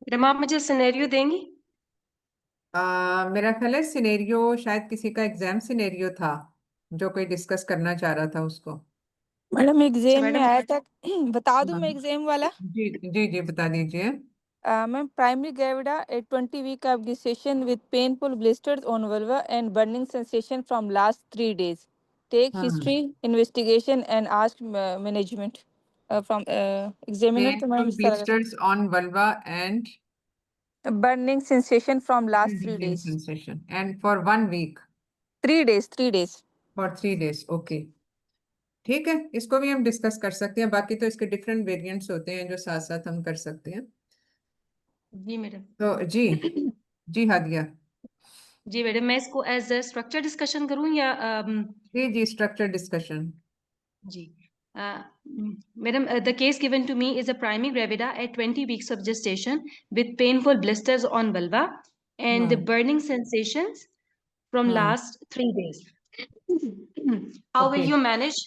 Madam आप मुझे scenario देंगी? मेरा ख्याल है सिनेरियो शायद किसी का एग्जाम सिनेरियो था जो कोई डिस्कस करना चाह रहा था उसको। मैडम अच्छा एग्जाम में मैडम। आया था। बता दूं हाँ, मैं एग्जाम वाला। जी जी जी बता दीजिए। Ma'am primary gravida A 20 week of gestation with painful blisters on vulva and burning sensation from last 3 days. Take हाँ, history, investigation and ask management from examiner तो मैडम पेनफुल इस तरह ब्लिस्टर्स ऑन वल्वा एंड का burning sensation from last 3 days. Sensation and for 1 week, 3 days, 3 days. For 3 days, okay. ठीक है, इसको भी हम डिस्कस कर सकते हैं। बाकी तो इसके डिफरेंट वेरिएंट्स होते हैं जो साथ साथ हम कर सकते हैं। जी मैडम। तो जी, जी हादिया। जी मैडम, मैं इसको एज अ स्ट्रक्चर डिस्कशन करूं या जी जी, स्ट्रक्चर डिस्कशन। जी madam, the case given to me is a primary gravida at 20 weeks of gestation with painful blisters on vulva and हाँ burning sensations from हाँ, last 3 days. How okay. will you manage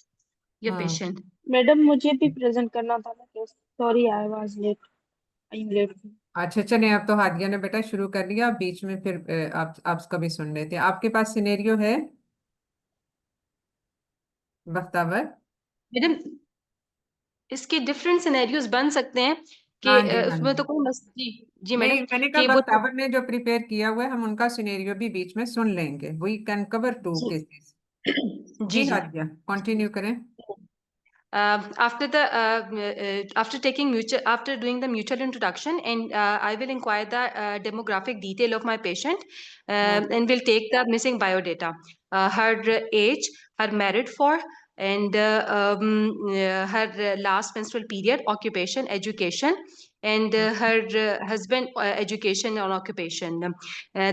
your हाँ, patient? Madam मुझे भी present करना था ना case. Sorry I was late. I am late. अच्छा चलिए, अब तो हादिया ने बेटा शुरू कर लिया। आप बीच में फिर आप उसका भी सुन लेते हैं। आपके पास सिनेरियो है बख्तावर? मैडम, इसके डिफरेंट सिनेरियोज बन सकते हैं कि हाँ जी, हाँ उसमें जी। तो कोई जी जी नहीं, मैडम मैंने कहा कि वो तो बख्तावर ने जो प्रिपेयर किया हुआ है हम उनका सिनेरियो भी बीच में सुन लेंगे। वी कैन कवर टू जी केसेस। जी जी जी। हादिया, कंटिन्यू करें। After taking mutual, after doing the mutual introduction, and I will inquire the demographic detail of my patient, हाँ and will take the missing biodata, her age, her married for, and her last menstrual period, occupation, education, and her husband education or occupation.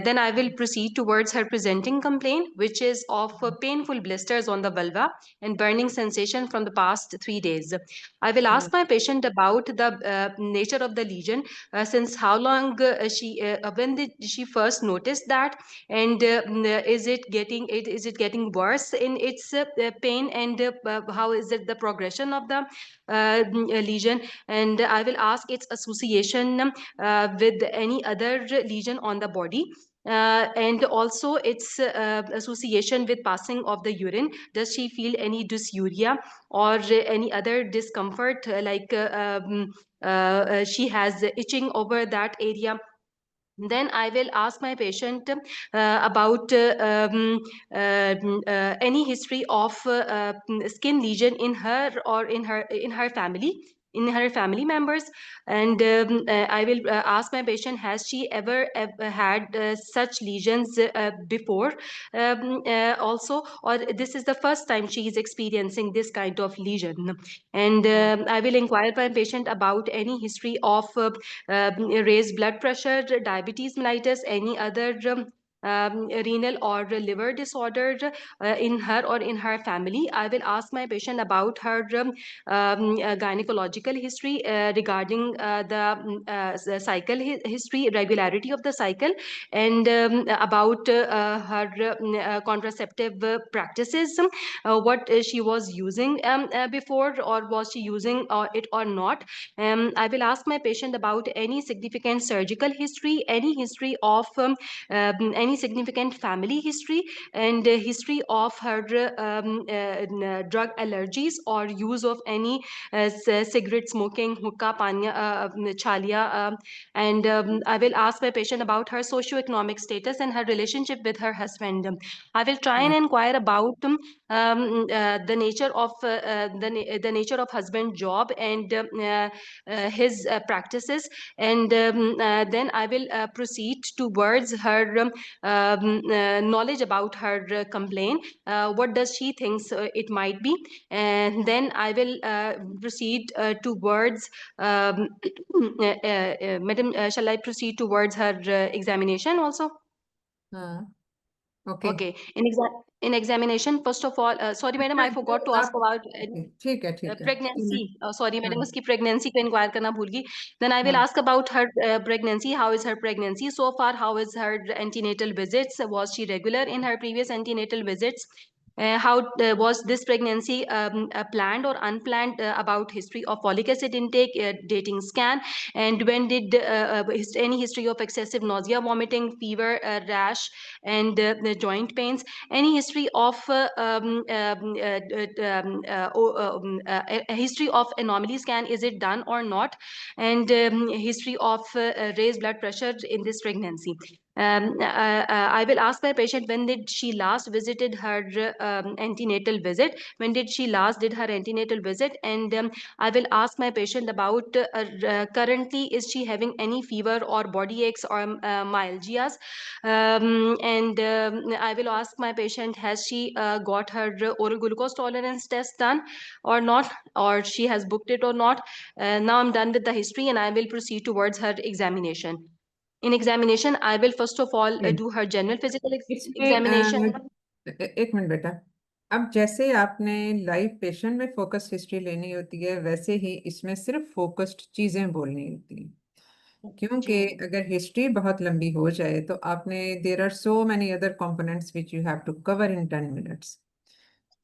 Then I will proceed towards her presenting complaint, which is of painful blisters on the vulva and burning sensation from the past 3 days. I will हाँ ask my patient about the nature of the lesion, since how long when did she first notice that, and is it getting worse in its pain, and how is it the progression of the lesion, and I will ask its association with any other lesion on the body, and also its association with passing of the urine. Does she feel any dysuria or any other discomfort, she has itching over that area? Then I will ask my patient about any history of skin lesion in her or in her family, in her family members, and I will ask my patient, has she ever had such lesions before, also, or this is the first time she is experiencing this kind of lesion. And हाँ I will inquire my patient about any history of raised blood pressure, diabetes mellitus, any other renal or liver disorder in her or in her family. I will ask my patient about her gynecological history regarding the cycle history, regularity of the cycle, and about her contraceptive practices, what she was using before, or was she using it or not. I will ask my patient about any significant surgical history, any history of any significant family history, and history of her drug allergies or use of any cigarette smoking, hookah, panya, chalia, and I will ask my patient about her socioeconomic status and her relationship with her husband. I will try and हाँ inquire about the nature of the nature of husband job and his practices, and then I will proceed towards her knowledge about her complaint. What does she thinks it might be, and then I will proceed towards madam, shall I proceed towards her examination also? हाँ, okay. Okay. In examination, first of all, sorry, madam, अच्छा I जो forgot to ask आप, about okay ठीक है ठीक है, pregnancy. Sorry, हाँ madam, उसकी pregnancy को inquire करना भूल गई. Then I will हाँ ask about her pregnancy. How is her pregnancy so far? How is her antenatal visits? Was she regular in her previous antenatal visits? How was this pregnancy planned or unplanned? About history of folic acid intake, dating scan, and when did any history of excessive nausea, vomiting, fever, rash, and the joint pains, any history of a history of anomaly scan, is it done or not, and history of raised blood pressure in this pregnancy. I will ask my patient when did she last visited her antenatal visit, when did she last did her antenatal visit, and I will ask my patient about currently is she having any fever or body aches or myalgias, and I will ask my patient has she got her oral glucose tolerance test done or not, or she has booked it or not. Now I'm done with the history and I will proceed towards her examination. In examination, I will first of all do her general physical इसमें examination. एक minute बेटा, अब जैसे आपने live patient में focus history लेनी होती है, वैसे ही इसमें सिर्फ फोकस्ड चीजें बोलनी होती हैं, क्योंकि अगर हिस्ट्री बहुत लंबी हो जाए तो आपने there are so many other components which you have to cover in 10 minutes.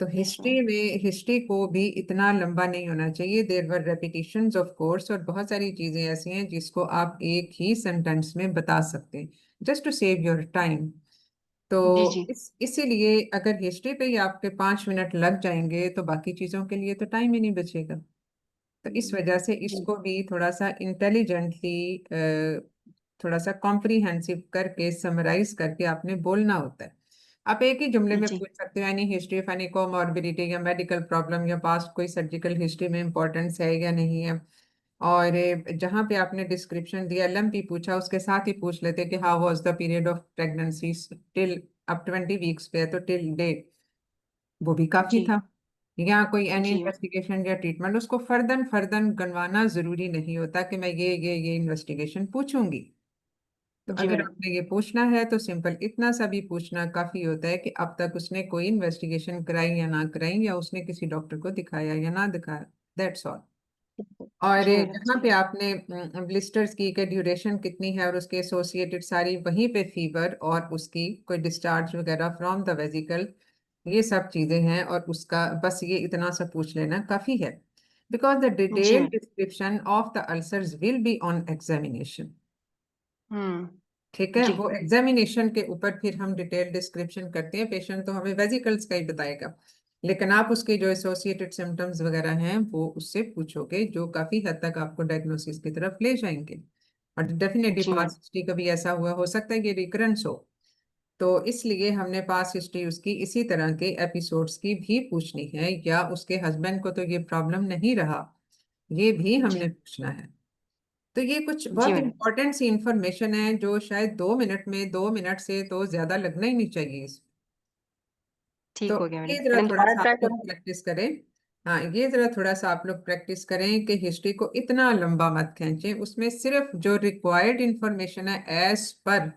तो हिस्ट्री में हिस्ट्री को भी इतना लंबा नहीं होना चाहिए। There were repetitions of course, और बहुत सारी चीजें ऐसी हैं जिसको आप एक ही सेंटेंस में बता सकते हैं, just to save your time. तो जी इसीलिए अगर हिस्ट्री पे ही आपके 5 मिनट लग जाएंगे तो बाकी चीजों के लिए तो टाइम ही नहीं बचेगा। तो इस वजह से इसको भी थोड़ा सा इंटेलिजेंटली, थोड़ा सा कॉम्प्रिहेंसिव करके, समराइज करके आपने बोलना होता है। आप एक ही जुमले में जी पूछ सकते हो any history of any comorbidity या मेडिकल प्रॉब्लम या पास्ट कोई सर्जिकल हिस्ट्री में इंपॉर्टेंस है या नहीं है। और जहाँ पे आपने डिस्क्रिप्शन दिया, एलएमपी पूछा, उसके साथ ही पूछ लेते कि how was the period of pregnancy till, अब 20 वीक्स पे है तो टिल डेट, वो भी काफी जी था। या कोई एनी जी इन्वेस्टिगेशन या ट्रीटमेंट, उसको फर्दन फर्दन गणवाना जरूरी नहीं होता कि मैं ये इन्वेस्टिगेशन पूछूंगी। तो जी अगर मैडम। आपने ये पूछना है तो सिंपल इतना सा भी पूछना काफी होता है कि अब तक उसने कोई इन्वेस्टिगेशन कराई या ना कराई, या उसने किसी डॉक्टर को दिखाया या ना दिखाया, दैट्स ऑल। और जी मैडम। जहाँ पे आपने ब्लिस्टर्स की ड्यूरेशन कितनी है और उसके एसोसिएटेड सारी, वहीं पे फीवर और उसकी कोई डिस्चार्ज वगैरह फ्रॉम द वेजिकल, ये सब चीजें हैं, और उसका बस ये इतना सा पूछ लेना काफी है। बिकॉज द जी detail madam. Description of the ulcers will be on examination. हम्म। ठीक है, जी वो एग्जामिनेशन के ऊपर फिर हम डिटेल डिस्क्रिप्शन करते हैं। पेशेंट तो हमें वेजिकल्स का ही बताएगा, लेकिन आप उसके जो एसोसिएटेड सिम्टम्स वगैरह हैं वो उससे पूछोगे, जो काफी हद तक आपको डायग्नोसिस की तरफ ले जाएंगे। और डेफिनेटली जी मैडम। पास्ट हिस्ट्री कभी ऐसा हुआ हो सकता है कि रिकरेंस हो, तो इसलिए हमने पास्ट हिस्ट्री उसकी इसी तरह के एपिसोड्स की भी पूछनी है, या उसके हस्बैंड को तो ये प्रॉब्लम नहीं रहा, ये भी जी हमने पूछना है। तो ये कुछ जी बहुत मैडम। इंपॉर्टेंट सी इंफॉर्मेशन है जो शायद 2 मिनट में, 2 मिनट से तो ज्यादा लगना ही नहीं चाहिए इस। तो ठीक हो गया मैडम। ये जरा मैडम थोड़ा दोबारा सा ट्राई आप लोग करूँ? प्रैक्टिस करें। हाँ, ये जरा थोड़ा सा आप लोग प्रैक्टिस करें कि हिस्ट्री को इतना लंबा मत खींचें, उसमें सिर्फ जो रिक्वायर्ड इंफॉर्मेशन है as per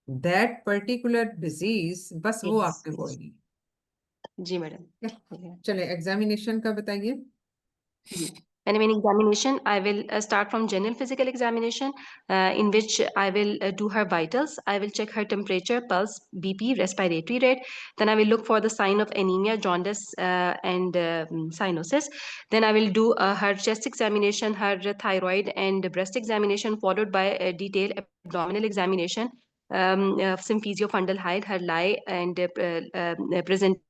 that particular disease, बस वो आपने यस बोलनी जी मैडम। है। ठीक हो गया। चले एग्जामिनेशन का बताइए। And in examination, I will start from general physical examination, in which I will do her vitals. I will check her temperature, pulse, BP, respiratory rate. Then I will look for the sign of anemia, jaundice, and cyanosis. Then I will do her chest examination, her thyroid and breast examination, followed by a detailed abdominal examination, some physiofundal height, her lie and presentation,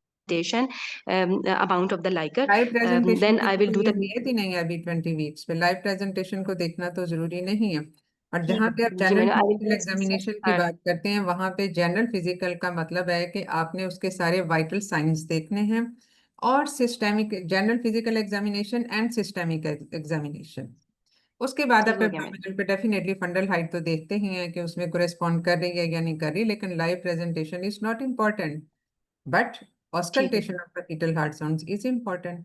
amount of the liquor. Live presentation Then की I तो will कोई do the अहमियत ही नहीं है अभी 20 weeks पे, live presentation को देखना तो जरूरी नहीं है। और जहाँ पे आप जी general madam. I physical will examination की हाँ बात करते हैं, वहाँ पे जनरल फिजिकल का मतलब है कि आपने उसके सारे वाइटल साइंस देखने हैं, और systemic general physical examination and systemic examination. उसके बाद ठीक आप हो गया मैडम। एब्डोमिनल पे डेफिनेटली फंडल हाइट तो देखते ही हैं कि उसमें कोरेस्पॉन्ड कर रही है या नहीं कर रही, लेकिन live presentation is not important, but ठीक है। Auscultation of the fetal heart sounds is important.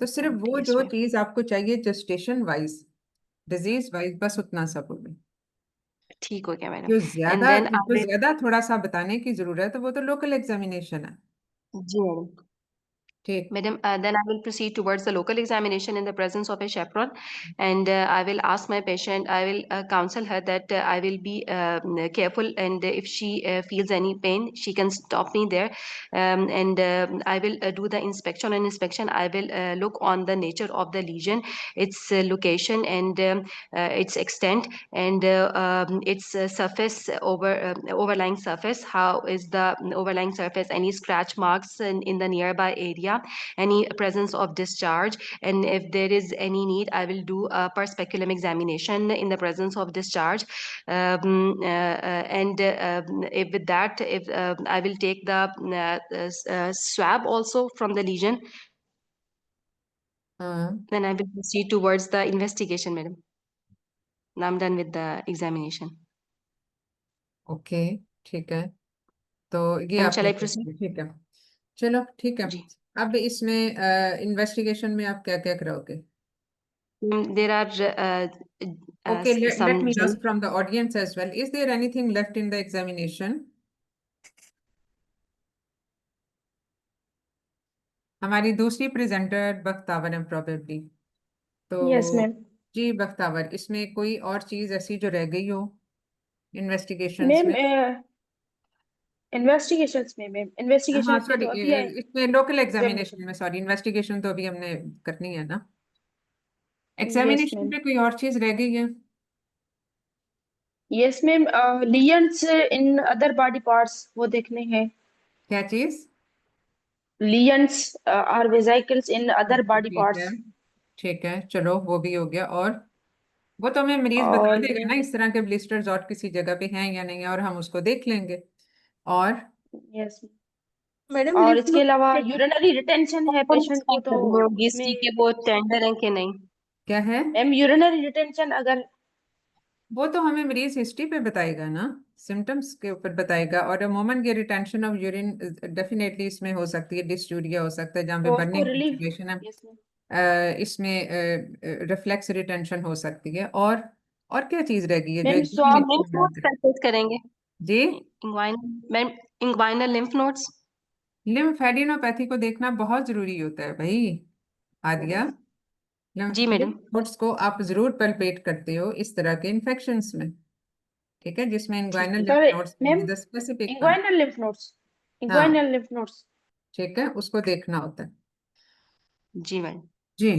तो सिर्फ वो यस जो मैडम। चीज आपको चाहिए जेस्टेशन वाइज, डिजीज वाइज, बस उतना सा बोलें। ठीक हो गया मैडम। जो एंड ज्यादा देन आई जो विल ज्यादा थोड़ा सा बताने की जरूरत है वो तो लोकल एग्जामिनेशन है। जी मैडम। ठीक। Madam, then I will proceed towards the local examination in the presence of a chaperone, and I will ask my patient, I will counsel her that I will be careful, and if she feels any pain, she can stop me there, and I will do the inspection. On inspection, I will look on the nature of the lesion, its location, and its extent, and its surface overlying surface. How is the overlying surface? Any scratch marks in the nearby area? Any presence of discharge, and if there is any need, I will do a per speculum examination in the presence of discharge, and if with that, if I will take the swab also from the lesion, हाँ, then I will proceed towards the investigation, madam. Now I'm done with the examination. Okay, ठीक है। तो ये Ma'am, shall आपने I कर proceed? दिया, ठीक है। चलो ठीक है। जी. अब इसमें इन्वेस्टिगेशन में आप क्या क्या कराओगे? There are Okay, let some me ask from the audience as well. Is there anything left in the examination? हमारी दूसरी प्रेजेंटर बख्तावर है probably. तो Yes, ma'am. जी बख्तावर, इसमें कोई और चीज ऐसी जो रह गई हो इन्वेस्टिगेशंस मैम में? इन्वेस्टिगेशंस में मैम हाँ इन्वेस्टिगेशंस में सॉरी, तो अभी आए इसमें लोकल एग्जामिनेशन। एग्जामिनेशन में, सॉरी इन्वेस्टिगेशन तो अभी हमने करनी है ना। Yes examination ma'am. पे कोई और चीज रह गई है? Yes ma'am, lesions in other body parts वो देखने हैं। क्या चीज? Lesions or vesicles in other अच्छा, बॉडी ठीक है, पार्ट्स। ठीक है, चलो वो भी हो गया। और वो तो हमें मरीज बता और देगा ना इस तरह के ब्लिस्टर्स और किसी जगह पे हैं या नहीं है, और हम उसको देख लेंगे। और यस, मैडम और लिम्फ इसके अलावा यूरिनरी रिटेंशन है कौन पेशेंट को, तो इंस्पेक्टर होगी इसकी उसमें के वो टेंडर है कि नहीं? क्या है? मैम यूरिनरी रिटेंशन अगर वो तो हमें मरीज हिस्ट्री पे बताएगा ना, सिम्टम्स के ऊपर बताएगा। और अमूमन ये रिटेंशन ऑफ यूरिन डेफिनेटली इसमें हो सकती है, डिस्यूरिया हो सकता है जहाँ पे तो उसको बर्निंग रिलीफ। सिचुएशन है। Yes ma'am. इसमें रिफ्लेक्स रिटेंशन हो सकती है। और क्या चीज रह गई है जो मैम एग्जामिनेशन स्वाब लिम्फ में नोड्स आती है? कैसे करेंगे? जी, ma'am, inguinal lymph nodes. Lymphadenopathy को देखना बहुत जरूरी होता है भाई आदिया। जी मैडम। लिम्फ नोड्स को आप जरूर पल्पेट करते हो इस तरह के इन्फेक्शंस में, ठीक है, जिसमें ठीक इंग्वाइनल है। Lymph sir nodes ma'am the specific one. Inguinal lymph nodes, हाँ, इंग्वाइनल लिम्फ नोड्स। ठीक है, उसको देखना होता है। जी मैडम। जी,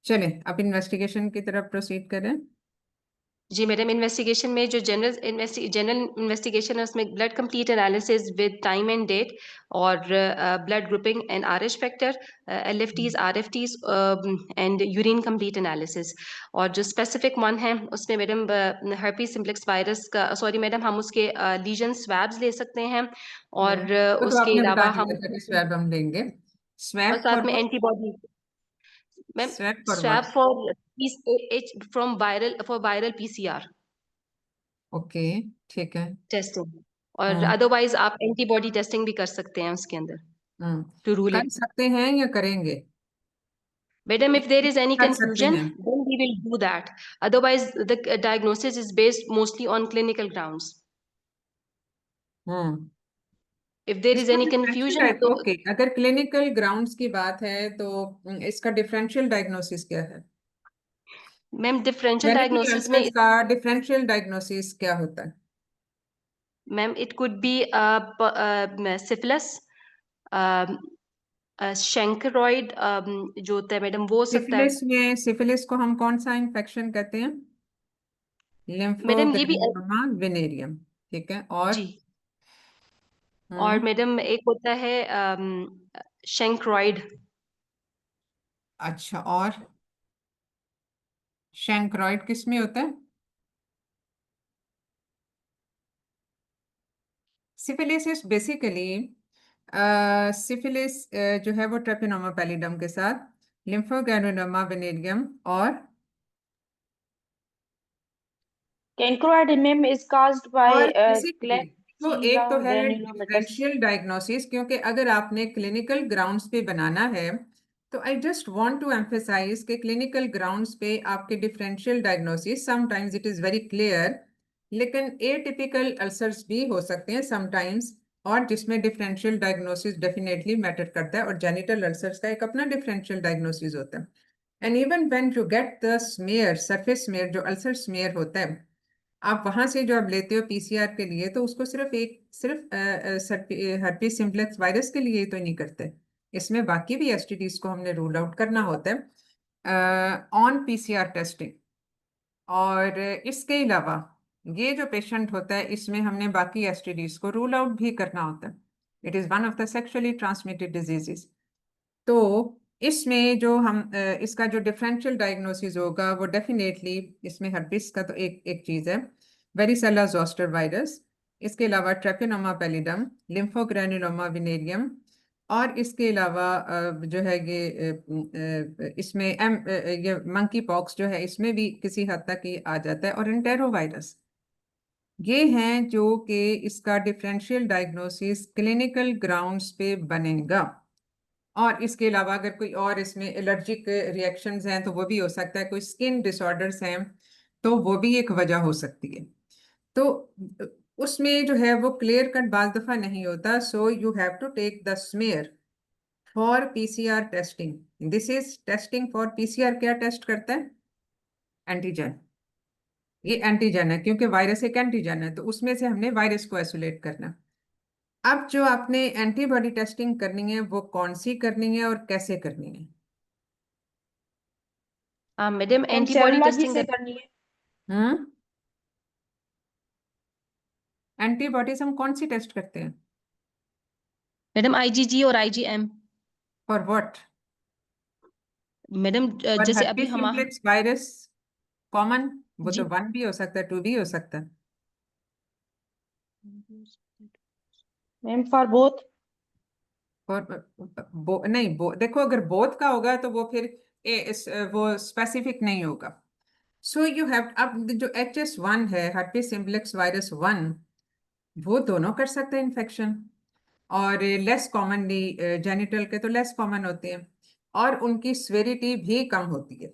चलें अब इन्वेस्टिगेशन की तरफ प्रोसीड करें। जी मैडम, इन्वेस्टिगेशन में जो जनरल इन्वेस्टिगेशन है उसमें blood complete analysis with time and date, और blood grouping and Rh factor, LFTs, RFTs, and urine complete analysis. और जो स्पेसिफिक वन है उसमें मैडम हर्पीज सिम्प्लेक्स वायरस का, सॉरी मैडम, हम उसके लीजन स्वैब्स ले सकते हैं, और वो तो उसके आपने बता अलावा दिया हम, था कि स्वैब हम लेंगे। और स्वैब साथ फॉर में what? Antibody. Ma'am, swab for swab what? For from viral PCR okay, ठीक है। टेस्टिंग, और हम्म अदरवाइज आप एंटीबॉडी टेस्टिंग भी कर सकते हैं उसके अंदर हम्म टू रूल कर इट। सकते हैं या करेंगे? Madam, if there is any कर सकते confusion, हैं। then we will do that. Otherwise, the diagnosis is based mostly on clinical grounds. Hmm If there is इसका any डिफरेंशियल confusion, तो ओके, अगर क्लिनिकल ग्राउंड्स की बात है तो इसका डिफरेंशियल डायग्नोसिस क्या है? मैम differential क्लिनिकल diagnosis में, अल्सर्स का डिफरेंशियल डायग्नोसिस क्या होता है? Ma'am it could be syphilis, chancroid, जो होता है मैडम वो हो सकता है। सिफिलिस को हम कौन सा इंफेक्शन कहते हैं? मैडम ये भी लिम्फोग्रानुलोमा वेनेरियम, ठीक है। जी, और हम्म मैडम एक होता है chancroid। अच्छा, और शैंक्रोइड किस में होता है? सिफिलिस इज बेसिकली, सिफिलिस जो है वो ट्रेपिनोमा पैलिडम के साथ लिम्फोग्रानुलोमा वेनेरियम और कैंक्रोइड is caused by बेसिकली तो एक Klebsiella तो है granulomatous। डिफरेंशियल डायग्नोसिस, क्योंकि अगर आपने क्लिनिकल ग्राउंड्स पे बनाना है तो I just want to emphasise कि क्लिनिकल ग्राउंड्स पे आपके differential diagnosis sometimes it is very clear, लेकिन एटिपिकल अल्सर्स भी हो सकते हैं समटाइम्स और जिसमें डिफरेंशियल डायग्नोसिस डेफिनेटली मैटर करता है, और जेनिटल अल्सर्स का एक अपना डिफरेंशियल डायग्नोसिस होता है। And even when you get the smear, surface smear, जो अल्सर स्मेयर होता है, आप वहां से जो आप लेते हो पीसीआर के लिए, तो उसको सिर्फ हर्पीस सिम्प्लेक्स वायरस के लिए तो नहीं करते, इसमें बाकी भी एसटीडीज को हमने रूल आउट करना होता है ऑन पीसीआर टेस्टिंग। और इसके अलावा ये जो पेशेंट होता है, इसमें हमने बाकी एसटीडीज को रूल आउट भी करना होता है। It is one of the sexually transmitted diseases. तो इसमें जो इसका जो डिफरेंशियल डायग्नोसिस होगा वो डेफिनेटली, इसमें हर्पिस का तो एक चीज है, वेरिसेला जोस्टर वायरस, इसके अलावा ट्रेपिनोमा पैलिडम, लिम्फोग्रेनुलोमा विनेरियम, और इसके अलावा जो है इसमें ये मंकी पॉक्स जो है, इसमें भी किसी हद तक ये आ जाता है, और एंटेरो वायरस। ये हैं जो कि इसका डिफरेंशियल डायग्नोसिस क्लिनिकल ग्राउंड्स पे बनेगा। और इसके अलावा अगर कोई और इसमें एलर्जिक रिएक्शंस हैं तो वो भी हो सकता है, कोई स्किन डिसऑर्डर्स हैं तो वो भी एक वजह हो सकती है। तो उसमें जो है वो क्लियर कट बाल दफा नहीं होता। So you have to take the smear for PCR testing. This is testing for PCR. क्या टेस्ट करता है? एंटीजन। ये एंटीजन है क्योंकि वायरस एक एंटीजन है, तो उसमें से हमने वायरस को आइसोलेट करना। अब जो आपने एंटीबॉडी टेस्टिंग करनी है वो कौन सी करनी है और कैसे करनी है? Madam ma'am antibody serology testing से करनी है। हम्म एंटीबॉडीज हम कौन सी टेस्ट करते हैं? मैडम आईजीजी और आईजीएम। For what? मैडम पर जैसे अभी herpes हम simplex वायरस कॉमन, वो तो जी 1 भी हो सकता है, 2 भी हो सकता है। Ma'am for both. नहीं, देखो अगर बोथ का होगा तो वो फिर वो स्पेसिफिक नहीं होगा। सो यू हैव, अब जो HS1 है, herpes simplex वायरस 1, वो दोनों कर सकते हैं इन्फेक्शन, और लेस कॉमनली जेनिटल के तो लेस कॉमन होते हैं और उनकी स्वेरिटी भी कम होती है।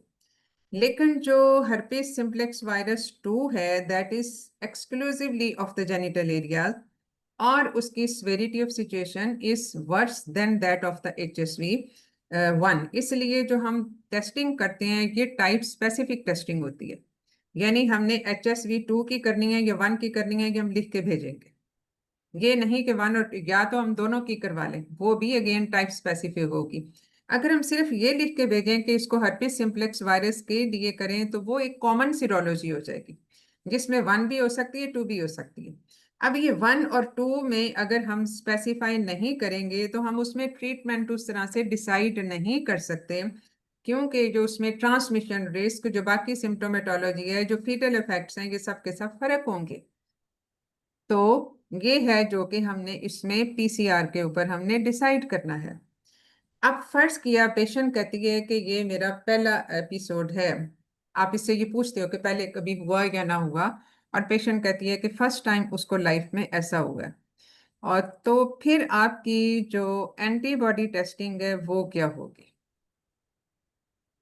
लेकिन जो herpes simplex वायरस 2 है, that is exclusively of the genital area, और उसकी severity of situation is worse than that of the HSV1। इसलिए जो हम टेस्टिंग करते हैं ये टाइप स्पेसिफिक टेस्टिंग होती है, यानी हमने HSV2 की करनी है या 1 की करनी है, ये हम लिख के भेजेंगे। ये नहीं कि 1 और, या तो हम दोनों की करवा लें, वो भी अगेन टाइप स्पेसिफिक होगी। अगर हम सिर्फ ये लिख के भेजें कि इसको herpes simplex वायरस के लिए करें, तो वो एक कॉमन सीरोलॉजी हो जाएगी जिसमें 1 भी हो सकती है, 2 भी हो सकती है। अब ये 1 और 2 में अगर हम स्पेसिफाई नहीं करेंगे तो हम उसमें ट्रीटमेंट उस तरह से डिसाइड नहीं कर सकते, क्योंकि जो उसमें ट्रांसमिशन रिस्क, जो बाकी सिम्टोमेटोलॉजी है, जो फीटल इफेक्ट्स हैं, ये सब के सब फर्क होंगे। तो ये है जो कि हमने इसमें पीसीआर के ऊपर हमने डिसाइड करना है। अब फर्ज किया पेशेंट कहती है कि ये मेरा पहला एपिसोड है, आप इससे ये पूछते हो कि पहले कभी हुआ या ना हुआ, और पेशेंट कहती है कि फर्स्ट टाइम उसको लाइफ में ऐसा हुआ है, और तो फिर आपकी जो एंटीबॉडी टेस्टिंग है वो क्या होगी?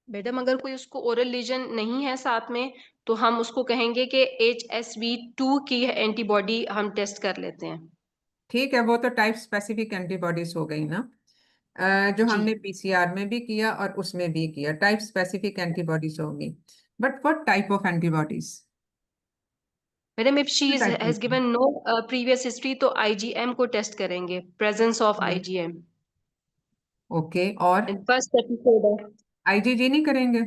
मैडम अगर कोई उसको ओरल लीजन नहीं है साथ में, तो हम उसको कहेंगे कि HSV2 की एंटीबॉडी हम टेस्ट कर लेते हैं। ठीक है, वो तो टाइप स्पेसिफिक एंटीबॉडीज हो गई ना, जो जी हमने पीसीआर में भी किया और उसमें भी किया, टाइप स्पेसिफिक एंटीबॉडीज होंगी। But what type of antibodies? Madam if she type has given no previous history तो आईजीएम को टेस्ट करेंगे, प्रेजेंस ऑफ आईजीएम। ओके, और फर्स्ट एपिसोड है आईजीजी नहीं करेंगे?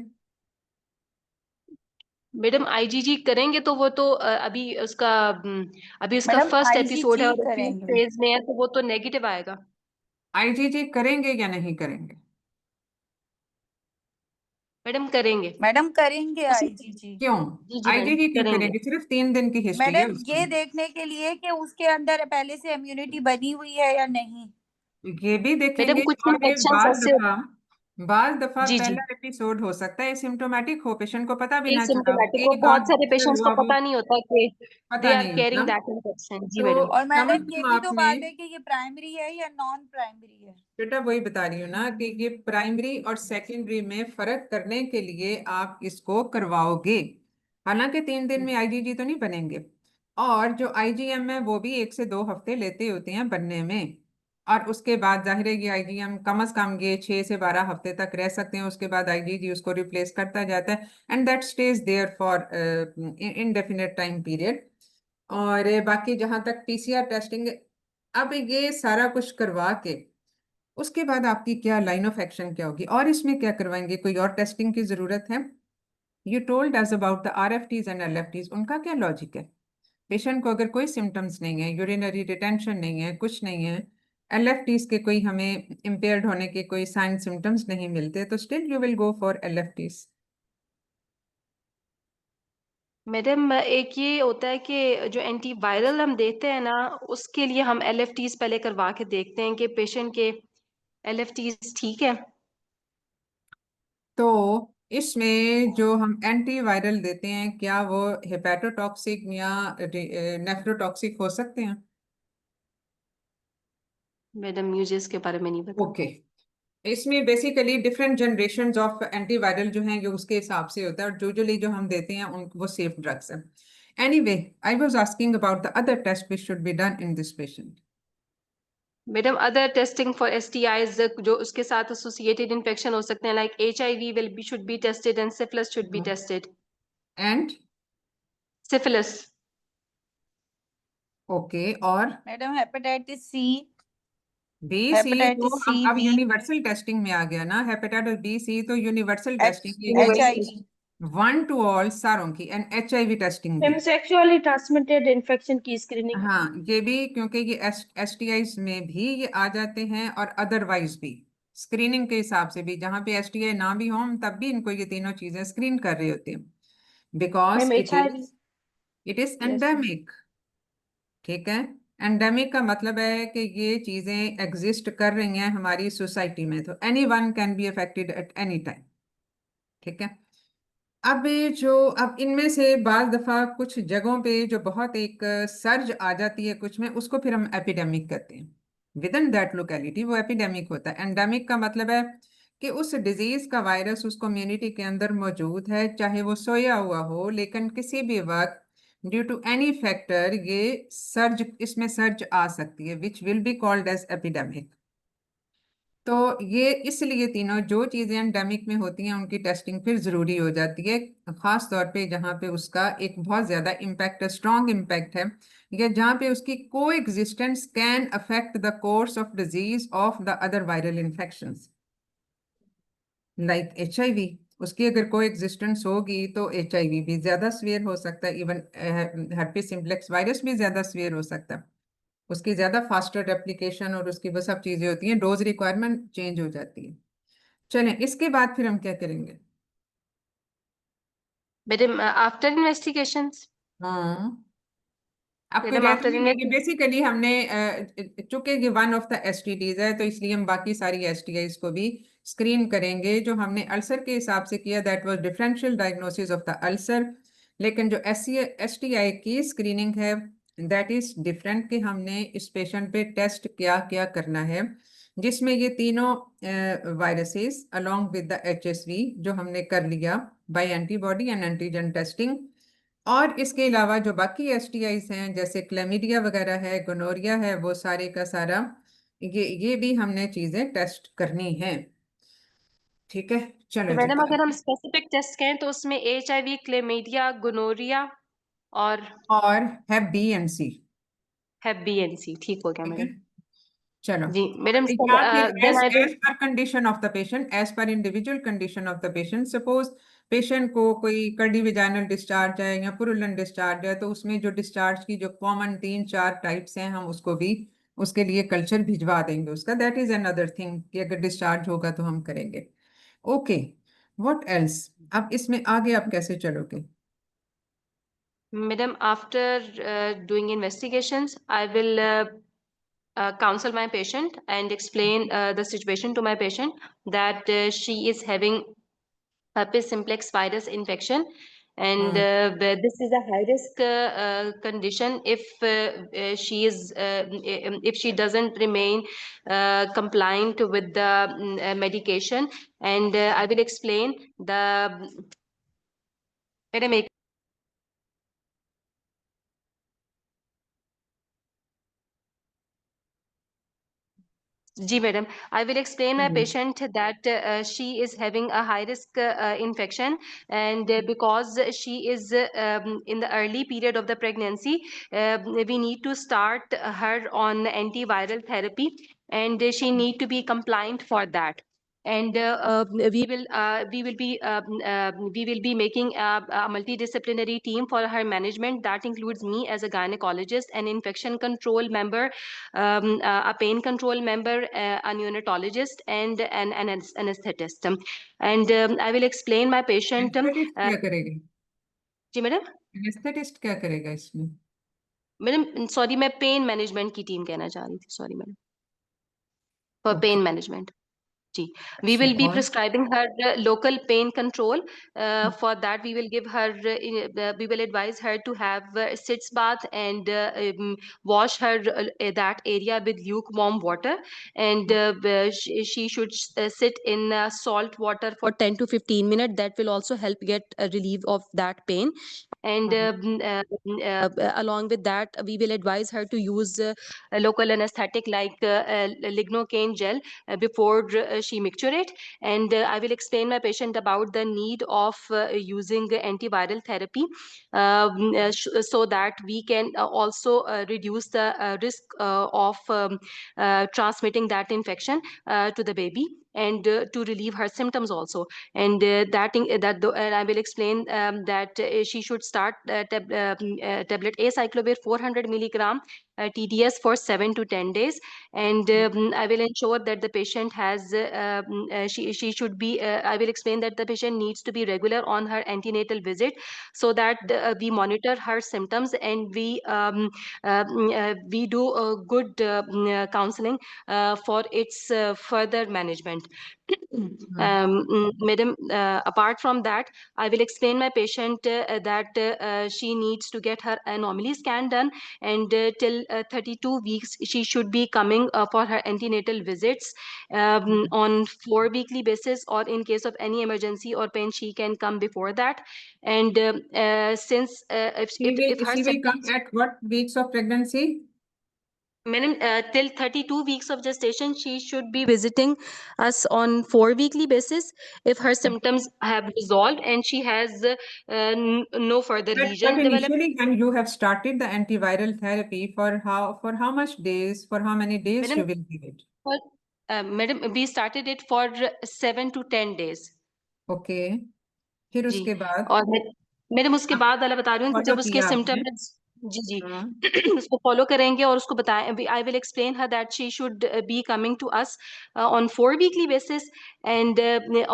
मैडम, आईजीजी करेंगे तो वो तो अभी उसका मैडम फर्स्ट एपिसोड है आईजीजी और अक्यूट करेंगे। फेज में है, तो वो तो नेगेटिव आएगा। आईजीजी करेंगे या नहीं करेंगे? मैडम करेंगे मैडम करेंगे उसी। आईजीजी। क्यों? जी जी मैडम आईजीजी क्यों करेंगे। करेंगे? सिर्फ 3 दिन की हिस्ट्री है मैडम उसकी। ये देखने के लिए कि उसके अंदर पहले से इम्यूनिटी बनी हुई है या नहीं। ये भी मैडम देखेंगे, कुछ और ये इन्फेक्शन ऐसे। बाल दफा जी जी। पहला एपिसोड हो सकता है सिम्टोमेटिक हो, पेशेंट को पता भी ना चला हो, एसिम्टोमेटिक को एक आध बहुत सारे अक्सर पेशेंट्स को हुआ वो पता नहीं होता कि दे पता आर नहीं कैरिंग होता। That infection. जी तो मैडम। और मैडम ये समझ भी तो आपने, बात है कि ये प्राइमरी है या नॉन प्राइमरी है। बेटा वही बता रही हूँ ना कि ये प्राइमरी और सेकेंडरी में फर्क करने के लिए आप इसको करवाओगे। हालांकि 3 दिन में आईजीजी तो नहीं बनेंगे, और जो आईजीएम है वो भी 1 से 2 हफ्ते लेते होते हैं बनने में। और उसके बाद जाहिर है कि आईजीएम कम से कम ये 6 से 12 हफ्ते तक रह सकते हैं, उसके बाद आईजीजी उसको रिप्लेस करता जाता है and that stage there for indefinite time period. और बाकी जहां तक पीसीआर टेस्टिंग, अब ये सारा कुछ करवा के उसके बाद आपकी क्या लाइन ऑफ एक्शन क्या होगी और इसमें क्या करवाएंगे, कोई और टेस्टिंग की जरूरत है? You told us about the RFTs and LFTs, उनका क्या लॉजिक है? पेशेंट को अगर कोई सिम्टम्स नहीं है, यूरिनरी रिटेंशन नहीं है, कुछ नहीं है, एलएफटीज के कोई हमें इम्पेयर्ड होने के कोई साइन सिम्टम्स नहीं मिलते, तो still you will go for LFTs. Madam एक ये होता है कि जो एंटीवायरल हम देते हैं ना, उसके लिए हम एलएफटीज पहले करवा के देखते हैं कि पेशेंट के एलएफटीज ठीक है। तो इसमें जो हम एंटीवायरल देते हैं क्या वो हेपेटोटॉक्सिक या नेफ्रोटॉक्सिक हो सकते हैं? मैडम मुझे इसके बारे में नहीं पता। ओके, इसमें basically different generation of antiviral जो हैं, जो उसके हिसाब से होता है, और यूजुअली जो हम देते हैं उन वो सेफ ड्रग्स हैं। Anyway, I was asking about the other test which should be done in this patient. Madam other testing for STIs जो उसके साथ एसोसिएटेड इन्फेक्शन हो सकते हैं, like HIV will be should be tested and syphilis should be tested. And syphilis. Okay, और madam hepatitis C, B C तो hepatitis सी अब B, universal testing में आ गया ना, हेपेटाइटिस बी सी तो universal H testing H I V. One to all सारों की, and HIV testing भी। मैम सेक्सुअली ट्रांसमिटेड इन्फेक्शन की स्क्रीनिंग। हाँ, ये भी क्योंकि ये एसटीआईज में भी ये आ जाते हैं और अदरवाइज भी स्क्रीनिंग के हिसाब से भी, जहाँ पे एसटीआई ना भी हो तब भी इनको ये तीनों चीजें स्क्रीन कर रहे होते हैं, because ma'am HIV। It is yes ma'am. Endemic. ठीक है, एंडेमिक का मतलब है कि ये चीजें एग्जिस्ट कर रही हैं हमारी सोसाइटी में, तो any one can be affected at any time. ठीक है, अब ये जो अब इनमें से बाज दफा कुछ जगहों पे जो बहुत एक सर्ज आ जाती है कुछ में, उसको फिर हम एपिडेमिक कहते हैं। विद इन दैट लोकेलिटी वो एपिडेमिक होता है। एंडेमिक का मतलब है कि उस डिजीज का वायरस उस कम्युनिटी के अंदर मौजूद है, चाहे वो सोया हुआ हो, लेकिन किसी भी वक्त ड्यू टू एनी फैक्टर ये सर्ज, इसमें सर्ज आ सकती है, which will be called as epidemic. तो ये इसलिए तीनों जो चीजें एंडेमिक में होती हैं उनकी टेस्टिंग फिर जरूरी हो जाती है, खास तौर पे जहाँ पे उसका एक बहुत ज्यादा इम्पैक्ट है, स्ट्रॉन्ग इम्पैक्ट है, या जहाँ पे उसकी को existence can affect the course of disease of the other viral infections like HIV. उसकी अगर को एग्जिस्टेंस होगी तो एचआईवी भी ज्यादा सीवियर हो सकता है, इवन herpes सिम्प्लेक्स वायरस भी ज्यादा सीवियर हो सकता है, उसकी ज्यादा फास्टर रेप्लिकेशन और उसकी वो सब चीजें होती हैं, डोज रिक्वायरमेंट चेंज हो जाती है। चलें, इसके बाद फिर हम क्या करेंगे? Madam after investigations. हाँ, आपको मैडम याद आफ्टर नहीं है कि बेसिकली हमने चूंकि ये वन ऑफ द एसटीडीज है तो इसलिए हम बाकी सारी एसटीआईज को भी स्क्रीन करेंगे। जो हमने अल्सर के हिसाब से किया that was differential diagnosis of the ulcer, लेकिन जो एसटीआई की स्क्रीनिंग है दैट इज डिफरेंट, कि हमने इस पेशेंट पे टेस्ट क्या क्या करना है, जिसमें ये तीनों viruses along with the HSV जो हमने कर लिया by antibody and antigen testing, और इसके अलावा जो बाकी एसटीआईज हैं जैसे क्लेमिडिया वगैरह है, गोनोरिया है, वो सारे का सारा ये भी हमने चीजें टेस्ट करनी है। ठीक है, तो चलो जी। मैडम अगर हम स्पेसिफिक टेस्ट करें तो उसमें एचआईवी, क्लेमीडिया, गोनोरिया और और है B and C. Have B and C. ठीक हो गया ठीक है, मैडम। चलो। जी मैडम। या फिर then as I will. As per condition of the patient, as per individual condition of the patient, suppose patient को कोई कर्डी विजाइनल डिस्चार्ज है या पुरुलन डिस्चार्ज है, तो उसमें जो डिस्चार्ज की जो कॉमन 3-4 टाइप्स हैं हम उसको भी उसके लिए कल्चर भिजवा देंगे उसका, दैट इज अनदर थिंग कि अगर डिस्चार्ज होगा तो हम करेंगे। Okay, what else? अब इसमें आगे आप कैसे चलोगे? Madam, after doing investigations, I will counsel my patient and explain the situation to my patient that she is having herpes simplex virus infection, and this is a high risk condition she is if she doesn't remain compliant with the medication, and I will explain the. Madam, Ji, madam. I will explain my Hmm. patient that she is having a high risk infection, and because she is in the early period of the pregnancy, we need to start her on antiviral therapy, and she need to be compliant for that. And we will be making a multidisciplinary team for her management that includes me as a gynecologist, an infection control member, a pain control member, a neonatologist, and an anesthetist. And I will explain my patient. Anaesthetist क्या करेगी? जी madam. Anaesthetist क्या करेगा इसमें? Madam sorry, मैं pain management की team कहना चाह रही थी. Sorry madam. For okay, pain management. Ji. We अच्छा, will be और prescribing her local pain control. For that, we will give her, we will advise her to have sitz bath and wash her that area with lukewarm water. And she should sit in salt water for 10 to 15 minutes. That will also help get a relief of that pain. And along with that, we will advise her to use a local anesthetic like lignocaine gel before she micturate. And I will explain my patient about the need of using antiviral therapy, so that we can also reduce the risk of transmitting that infection to the baby, and to relieve her symptoms also. And and I will explain that she should start tablet acyclovir 400 milligram TDS for 7 to 10 days. And I will ensure that the patient has she should be I will explain that the patient needs to be regular on her antenatal visit, so that we monitor her symptoms, and we do good counseling for its further management. Madam, apart from that, I will explain my patient that she needs to get her anomaly scan done, and till 32 weeks she should be coming for her antenatal visits on 4 weekly basis, or in case of any emergency or pain she can come before that. And since if her she will come symptoms. at what weeks of pregnancy? Madam, till 32 weeks of gestation, she should be visiting us on 4 weekly basis if her symptoms have resolved and she has no further But lesion developed. initially, when you have started the antiviral therapy, for how much days, for how many days Madam, you will give it? for, madam, we started it for 7 to 10 days. Okay, फिर जी. उसके बाद और madam उसके बाद वाला बता रही हूँ कि फॉलो जब उसके किया आपने? सिम्टम्स. जी जी. हाँ, उसको फॉलो करेंगे और उसको बताएं. I will explain her that she should be coming to us on 4 weekly basis, and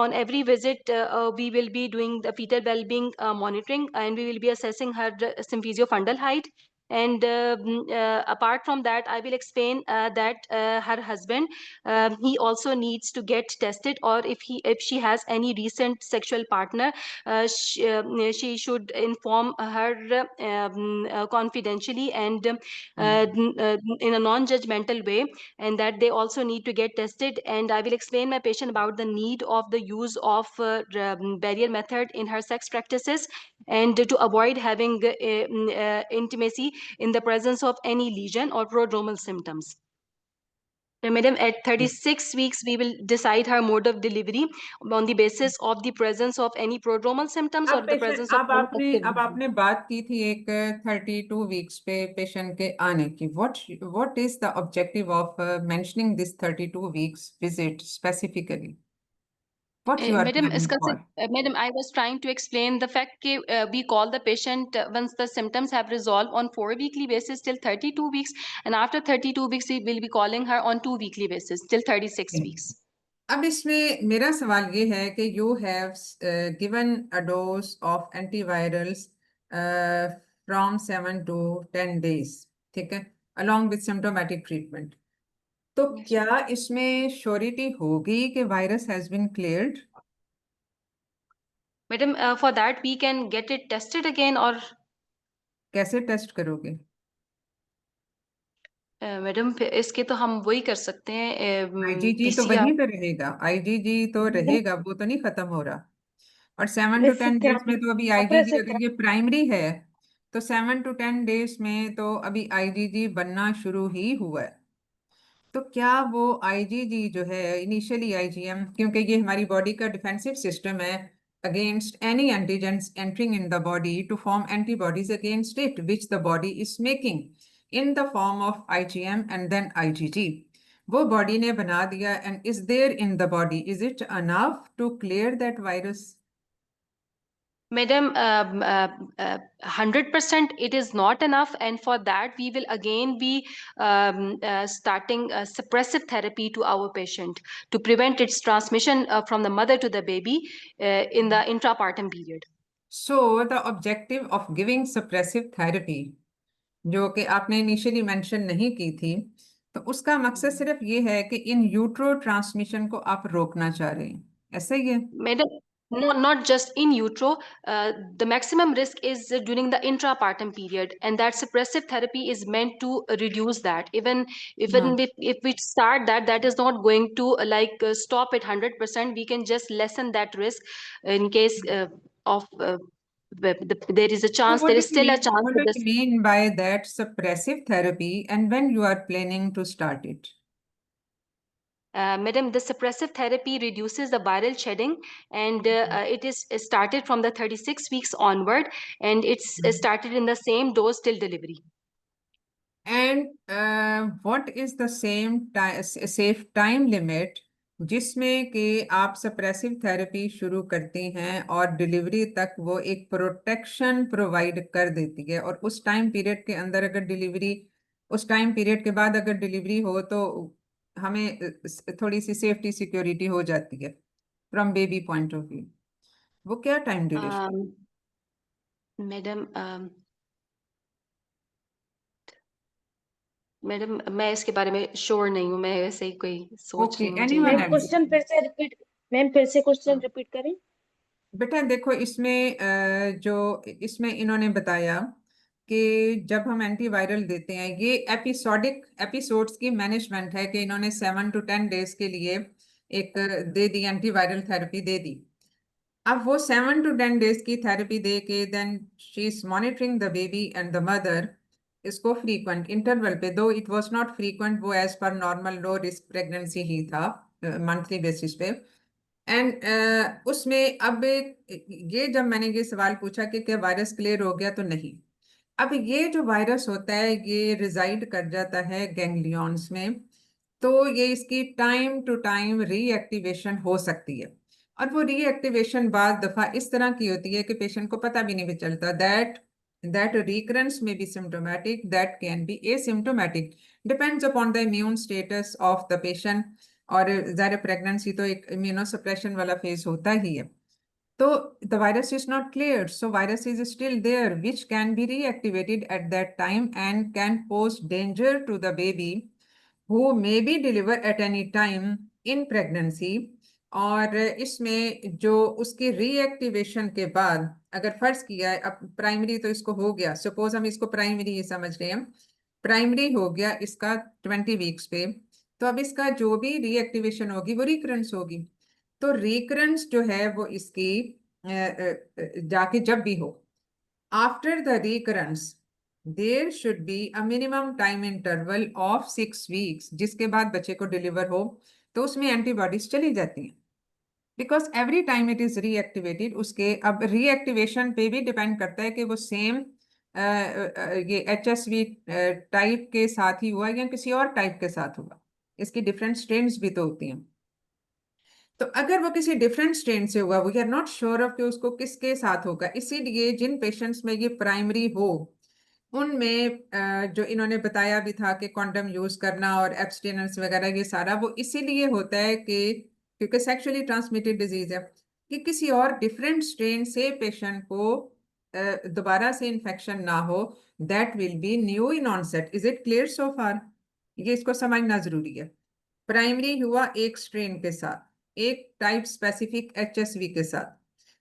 on every visit we will be doing the fetal well-being monitoring, and we will be assessing her symphysiofundal height. And apart from that, I will explain that her husband, he also needs to get tested, or if she has any recent sexual partner, she should inform her confidentially, and in a non-judgmental way, and that they also need to get tested. And I will explain my patient about the need of the use of barrier method in her sex practices, and to avoid having intimacy in the presence of any lesion or prodromal symptoms. Madam, at 36 weeks, we will decide her mode of delivery on the basis of the presence of any prodromal symptoms or the presence of any active अब lesion. आपने बात की थी एक 32 weeks पे patient के आने की. What is the objective of mentioning this 32 weeks visit specifically? What you are Madam, planning for? madam, I was trying to explain the fact that we call the patient once the symptoms have resolved on 4 weekly basis till 32 weeks, and after 32 weeks we will be calling her on 2 weekly basis till 36 weeks. अब इसमें मेरा सवाल ये है कि you have given a dose of antivirals from 7 to 10 days, ठीक है, along with symptomatic treatment. तो Yes. क्या इसमें श्योरिटी होगी कि virus has been cleared? Madam, for that we can get it tested again, or कैसे टेस्ट करोगे? Madam इसके तो हम वही कर सकते हैं, आईजीजी तो पीसीआर. वहीं पे रहेगा, आईजीजी तो रहेगा, वो तो नहीं खत्म हो रहा. और 7 to इससे 10 क्या डेज में तो अभी अपने आईजीजी से अगर ये प्राइमरी है तो 7 to 10 डेज में तो अभी आईजीजी बनना शुरू ही हुआ है. तो क्या वो आईजीजी जो है, इनिशियली आईजीएम, क्योंकि ये हमारी बॉडी का डिफेंसिव सिस्टम है against any antigens entering in the body to form antibodies against it which the body is making in the form of IgM and then IgG, वो body ने बना दिया and is there in the body, is it enough to clear that virus? Madam, 100% it is not enough, and for that we will again be starting suppressive therapy to our patient to prevent its transmission from the mother to the baby in the intrapartum period. So the objective of giving suppressive therapy, जो कि आपने initially mention नहीं की थी, तो उसका मकसद सिर्फ ये है कि इन यूट्रो ट्रांसमिशन को आप रोकना चाह रहे हैं, ऐसा ही है? Madam, no, not just in utero. The maximum risk is during the intrapartum period, and that suppressive therapy is meant to reduce that. Even हाँ. if we start that, that is not going to stop it 100%. We can just lessen that risk in case of there is a So chance. There is still a chance what that do this. you mean by that suppressive therapy, and when you are planning to start it? Madam, the suppressive therapy reduces the viral shedding, and it is started from the 36 weeks onward, and it's started in the same dose till delivery. And what is the safe time limit जिसमें कि आप suppressive therapy शुरू करती हैं और delivery तक वो एक प्रोटेक्शन प्रोवाइड कर देती है, और उस टाइम पीरियड के अंदर अगर डिलीवरी, उस टाइम पीरियड के बाद अगर डिलीवरी हो तो हमें थोड़ी सी सेफ्टी सिक्योरिटी हो जाती है from baby point of view, वो क्या टाइम ड्यूरेशन? मैडम मैडम मैं इसके बारे में श्योर नहीं हूँ, मैं वैसे ही कोई सोच ओके, रही हूँ, मुझे एनीवन मैम क्वेश्चन फिर से रिपीट, मैम फिर से क्वेश्चन रिपीट करें। बेटा देखो, इसमें जो इसमें इन्होंने बताया कि जब हम एंटीवायरल देते हैं, ये एपिसोडिक एपिसोड्स की मैनेजमेंट है कि इन्होंने 7 to 10 डेज के लिए एक दे दी, एंटीवायरल थेरेपी दे दी। अब वो 7 to 10 डेज की थेरेपी दे के then she is monitoring the baby and the mother, इसको फ्रीक्वेंट इंटरवल पे, though it was not frequent, वो as per normal low risk pregnancy ही था मंथली बेसिस पे। एंड उसमें अब ये जब मैंने ये सवाल पूछा कि क्या वायरस क्लियर हो गया, तो नहीं। अब ये जो वायरस होता है ये रिजाइड कर जाता है गैंग्लियंस में, तो ये इसकी टाइम टू टाइम रीएक्टिवेशन हो सकती है, और वो रीएक्टिवेशन बाद दफा इस तरह की होती है कि पेशेंट को पता भी नहीं चलता। That recurrence may be symptomatic, that can be asymptomatic, depends upon the immune status of the patient, और ज़ाहिर प्रेगनेंसी तो एक इम्यूनोसप्रेशन वाला फेज होता ही है। तो the virus is not cleared, so virus is still there which can be reactivated at that time and can pose danger to the baby who may be delivered at any time in pregnancy। और इसमें जो उसकी reactivation के बाद अगर फर्ज किया है, अब प्राइमरी तो इसको हो गया, सपोज हम इसको प्राइमरी ही समझ रहे हैं, प्राइमरी हो गया इसका 20 वीक्स पे, तो अब इसका जो भी रीएक्टिवेशन होगी वो रिकरेंस होगी। तो रिकरेंस जो है वो इसकी जाके जब भी हो, after the recurrence there should be a minimum time interval of 6 weeks, जिसके बाद बच्चे को डिलीवर हो तो उसमें एंटीबॉडीज चली जाती हैं, because every time it is reactivated. उसके अब रीएक्टिवेशन पे भी डिपेंड करता है कि वो सेम ये HSV टाइप के साथ ही हुआ या किसी और टाइप के साथ हुआ, इसकी डिफरेंट स्ट्रेन्स भी तो होती हैं। तो अगर वो किसी डिफरेंट स्ट्रेन से हुआ, we are not sure of कि उसको किसके साथ होगा, इसीलिए जिन पेशेंट्स में ये प्राइमरी हो उनमें जो इन्होंने बताया भी था कि कॉन्डम यूज करना और एब्सटेनेंस वगैरह, ये सारा वो इसीलिए होता है कि क्योंकि सेक्सुअली ट्रांसमिटेड डिजीज है, कि किसी और डिफरेंट स्ट्रेन से पेशेंट को दोबारा से इन्फेक्शन ना हो, that will be new in onset. Is it clear so far? ये इसको समझना जरूरी है। प्राइमरी हुआ एक स्ट्रेन के साथ, एक टाइप स्पेसिफिक HSV के साथ,